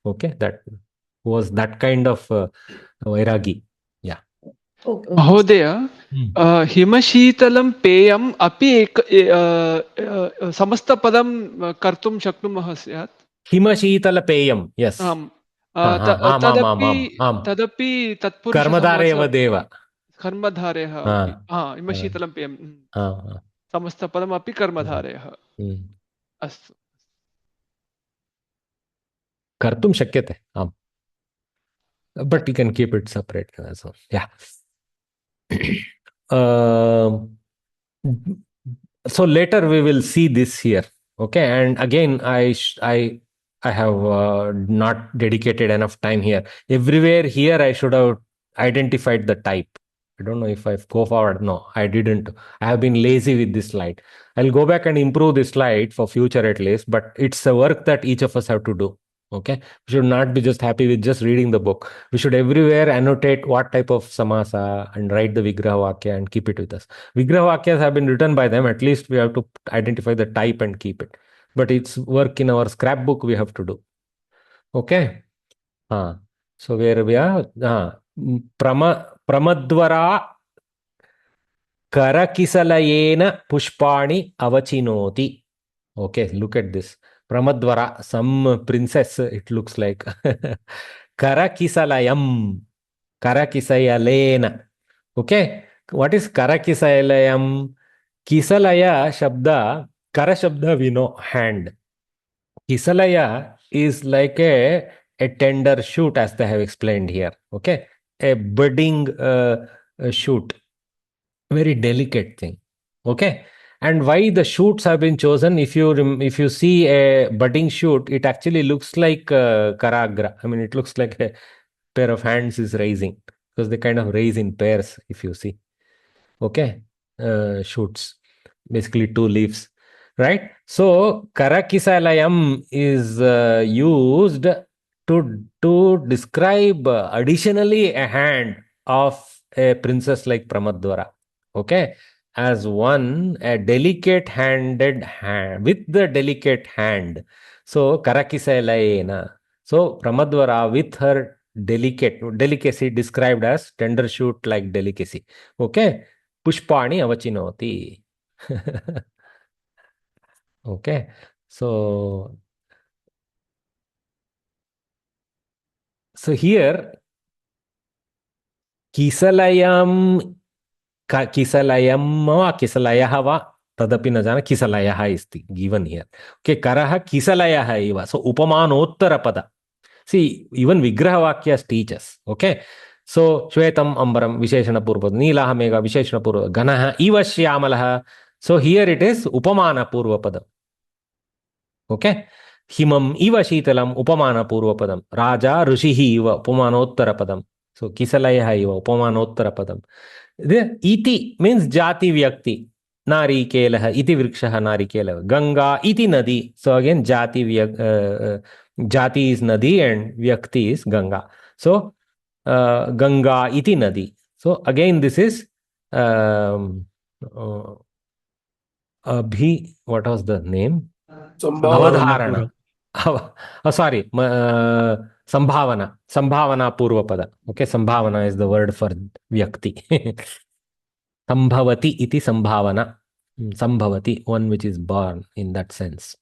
Okay, that was that kind of Vairagi. Yeah. महोदय हिमशीतलं पेयम् अपि समस्तपदं कर्तुं शक्नुमः स्यात् हिमशीतलपेयं yes तदपि तत्पुरुष कर्मधारयवदेव कर्मधारयः हिमशीतलं पेयं समस्तपदम् अपि कर्मधारयः अस्तु कर्तुं शक्यते आम् but you can keep it separate so yeah so later we will see this here. Okay, and again I have not dedicated enough time here. Everywhere here I should have identified the type. I don't know if I go forward. No, I didn't. I have been lazy with this slide. I'll go back and improve this slide for future at least, but it's a work that each of us have to do. Okay. We should not be just happy with just reading the book. We should everywhere annotate what type of samasa and write the Vigraha Vakya and keep it with us. Vigraha Vakyas have been written by them. At least we have to identify the type and keep it. But it's work in our scrapbook we have to do. Okay. So where we are, Pramadvara Karakisalayena Pushpani Avachinoti. Okay, look at this. Pramadvara, some princess, it looks like. Karakisalayam. Karakisayalena. Okay, what is Karakisalayam? Kisalaya Shabda, Kara Shabda we know, hand. Kisalaya is like a tender shoot, as they have explained here. Okay, a budding shoot, very delicate thing. Okay, and why the shoots have been chosen? If you see a budding shoot, it actually looks like Karagra. I mean, it looks like a pair of hands is raising because they kind of raise in pairs. If you see, okay, shoots, basically two leaves. Right? So, Karakisalayam is used to describe additionally a hand of a princess like Pramadvara. Okay? As one, a delicate-handed hand, with the delicate hand. So, Karakisalayena. So, Pramadvara with her delicacy described as tender shoot like delicacy. Okay? Pushpani avachinoti. Okay, so here kisalayam kisalayam va kisalayah va tadapi na jana kisalayah is given here. Okay, karah kisalayah iva. So upamanottara pada. See, even Vigraha Vakyas teach us. Okay, so Shvetam Ambaram Visheshana Purva, Neelaha Mega Visheshana Purva, Ganaha Iva Shyamalaha. So here it is Upamana Purva Pada. Okay. Himam iva shitalam upamana purva padam. Raja rishihi iva upamanottara padam. So kisalaya iva upamanottara padam. The iti means jati vyakti. Narikelaha iti vrikshaha narikelaha. Ganga iti nadi. So again jati jati is nadi and vyakti is Ganga. So Ganga iti nadi. So again this is what was the name? Avadharana. Sorry, Sambhavana. Sambhavana Purvapada. Okay, Sambhavana is the word for Vyakti. Sambhavati iti Sambhavana. Sambhavati, one which is born in that sense.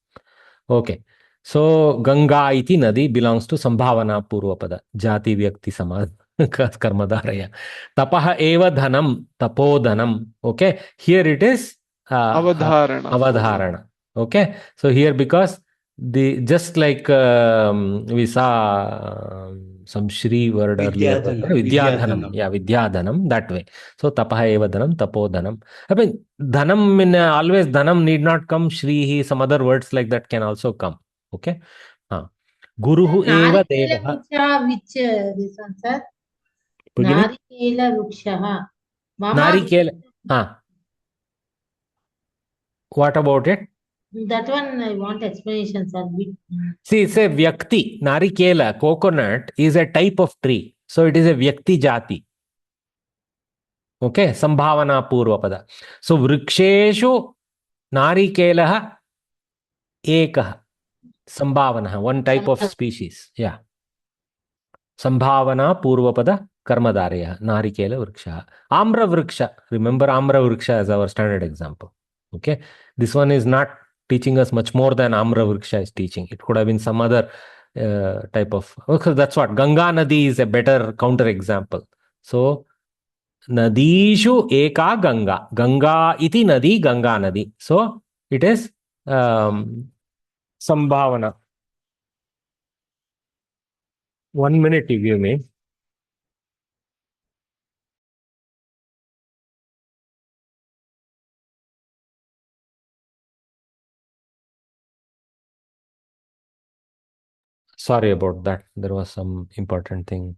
Okay, so Ganga iti Nadi belongs to Sambhavana Purvapada. Jati Vyakti Samad. Karmadharaya. Tapaha eva dhanam, tapodhanam. Okay, here it is Avadharana. Avadharana. Okay, so here because the just like we saw some Shri word earlier, Vidyadhanam. Yeah, Vidyadhanam, that way. So tapaha eva dhanam, tapodhanam. I mean, dhanam in always dhanam need not come. Shri, some other words like that can also come. Okay, Guruhu eva devaha. Which this one, sir? Narikela Rukshaha. Narikela. What about it? That one I want explanation, sir. See, it's a Vyakti. Narikela, coconut, is a type of tree. So it is a Vyakti Jati. Okay, Sambhavana Purvapada. So Vriksheshu Narikelaha Ekaha. Sambhavana, one type of species. Yeah. Sambhavana Purvapada Karmadarya. Narikela Vriksha. Amra Vriksha. Remember Amra Vriksha as our standard example. Okay. This one is not teaching us much more than Amra Vriksha is teaching. It could have been some other type of. Okay, that's what. Ganga Nadi is a better counter example. So, Nadishu Eka Ganga. Ganga iti Nadi, Ganga Nadi. So, it is Sambhavana. 1 minute, if you may. Sorry about that. There was some important thing.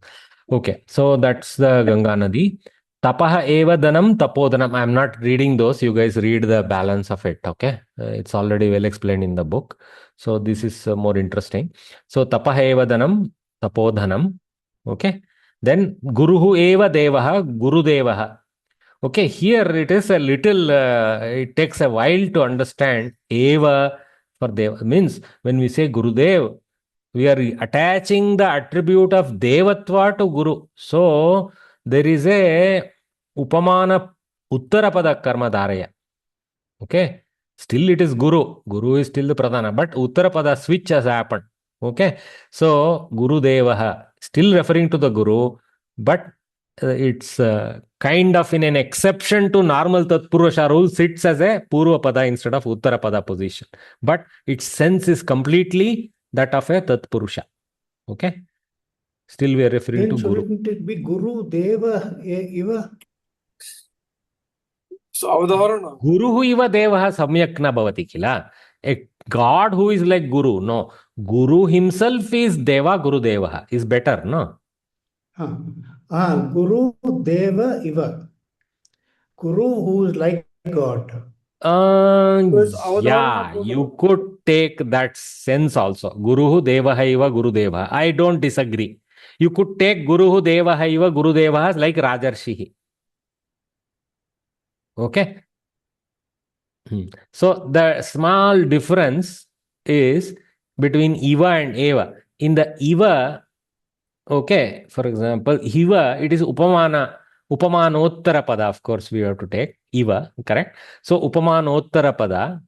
Okay, so that's the Ganga Nadi. Tapaha eva dhanam tapodhanam. I'm not reading those. You guys read the balance of it. Okay. It's already well explained in the book. So this is more interesting. So tapaha eva dhanam tapodhanam. Okay. Then guruhu eva devaha guru devaha. Okay. Here it is a little, it takes a while to understand eva for deva. Means when we say Gurudev, we are attaching the attribute of devatva to Guru. So there is a upamana uttarapada karma dharaya. Okay. Still it is Guru. Guru is still the pradhana, but uttarapada switch has happened. Okay. So Guru Devaha, still referring to the Guru, but it's kind of in an exception to normal Tatpurusha rule, sits as a Purvapada instead of Uttarapada position. But its sense is completely that of a Tatpurusha. Okay. Still we are referring to Guru. Shouldn't it be Guru Deva Eva? So Avadharana. Guruhu iva devaha samyak na bhavati kila. A God who is like Guru, no. Guru himself is Deva, Guru Devaha is better, no? Guru Deva Iva. Guru who is like God. Yeah, you could take that sense also. Guruhu Devaha iva Guru Devaha. I don't disagree. You could take Guruhu Devaha iva Guru Devaha like Rajarshihi. Okay. So the small difference is between Iva and Eva. In the Iva, okay, for example, Iva, it is Upamana, Upamanottara pada, of course, we have to take Iva, correct? So Upamanottara pada,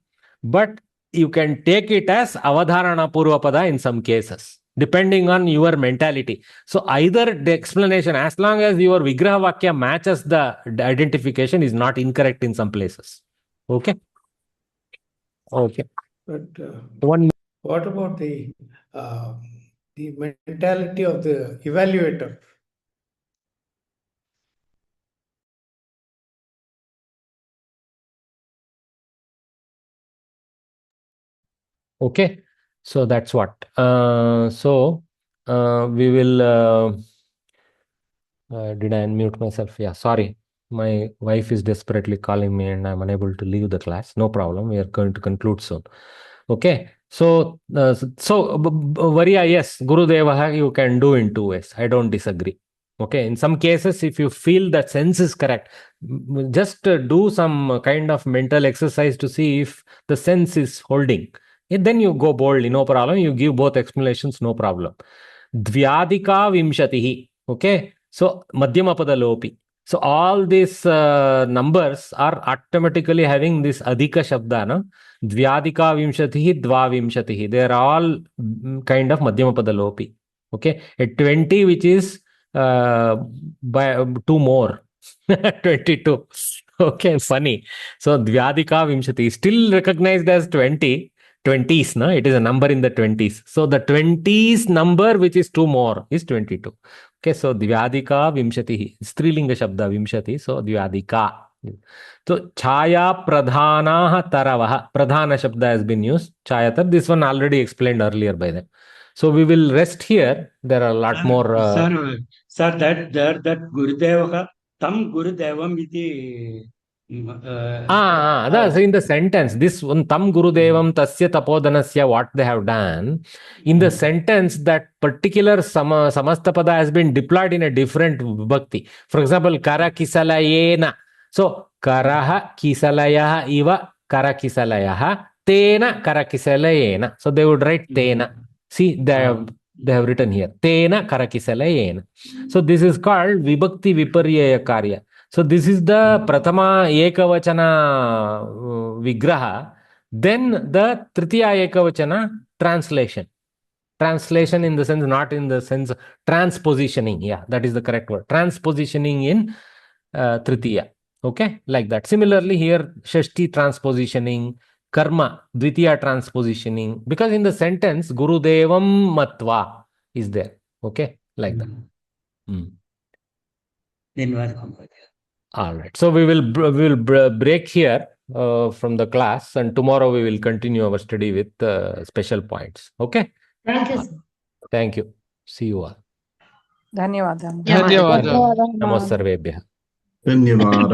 but you can take it as Avadharana Purva pada in some cases, depending on your mentality. So either the explanation, as long as your Vigraha Vakya matches the identification, is not incorrect in some places. Okay. Okay. But what about the mentality of the evaluator? Okay. So that's what. We will. Did I unmute myself? Yeah. Sorry. My wife is desperately calling me and I'm unable to leave the class. No problem. We are going to conclude soon. Okay. So, Variya, yes, Guru Devaha you can do in two ways. I don't disagree. Okay. In some cases, if you feel that sense is correct, just do some kind of mental exercise to see if the sense is holding. And then you go boldly, no problem. You give both explanations, no problem. Dvyadika vimshatihi. Okay. So, Madhyamapada lopi. So, all these numbers are automatically having this Adhika Shabda, no? Dvyadika vimshatihi, Dva vimshatihi. They are all kind of Madhyamapada lopi. Okay. At 20, which is by 2 more. 22. Okay, funny. So, Dvyadika vimshati still recognized as 20. 20s, no? It is a number in the 20s. So, the 20s number, which is 2 more, is 22. Okay, so Dvyadika Vimshati, Strilinga Shabda Vimshati, so Dvyadika. So Chaya Pradhana Taravaha, Pradhana Shabda has been used. Chayatar, this one already explained earlier by them. So we will rest here. There are a lot more. Sir, that Gurudeva, Tam Gurudevam iti. That's in the sentence. This one, Tam Gurudevam Tasya Tapodanasya, what they have done. In the sentence, that particular Samastapada has been deployed in a different Vibhakti. For example, Kara Kisalayena. So, Karaha Kisalayaha Iva Kara Kisalayaha Tena Kara Kisalayena. So, they would write Tena. See, they have written here. Tena Kara Kisalayena. So, this is called Vibhakti Viparyaya Karya. So this is the Prathama Ekavachana Vigraha. Then the Tritiya Ekavachana translation. Translation in the sense, not in the sense transpositioning. Yeah, that is the correct word. Transpositioning in Tritiya. Okay, like that. Similarly here, Shashti transpositioning, Karma, Dvitiya transpositioning. Because in the sentence, Gurudevam Matva is there. Okay, like that. All right. So we will break here from the class, and tomorrow we will continue our study with special points. Okay. Thank you, sir. Thank you. See you all. ధన్యవాదాలు. ధన్యవాదాలు. Namo sarvebhyah. धन्यवादः।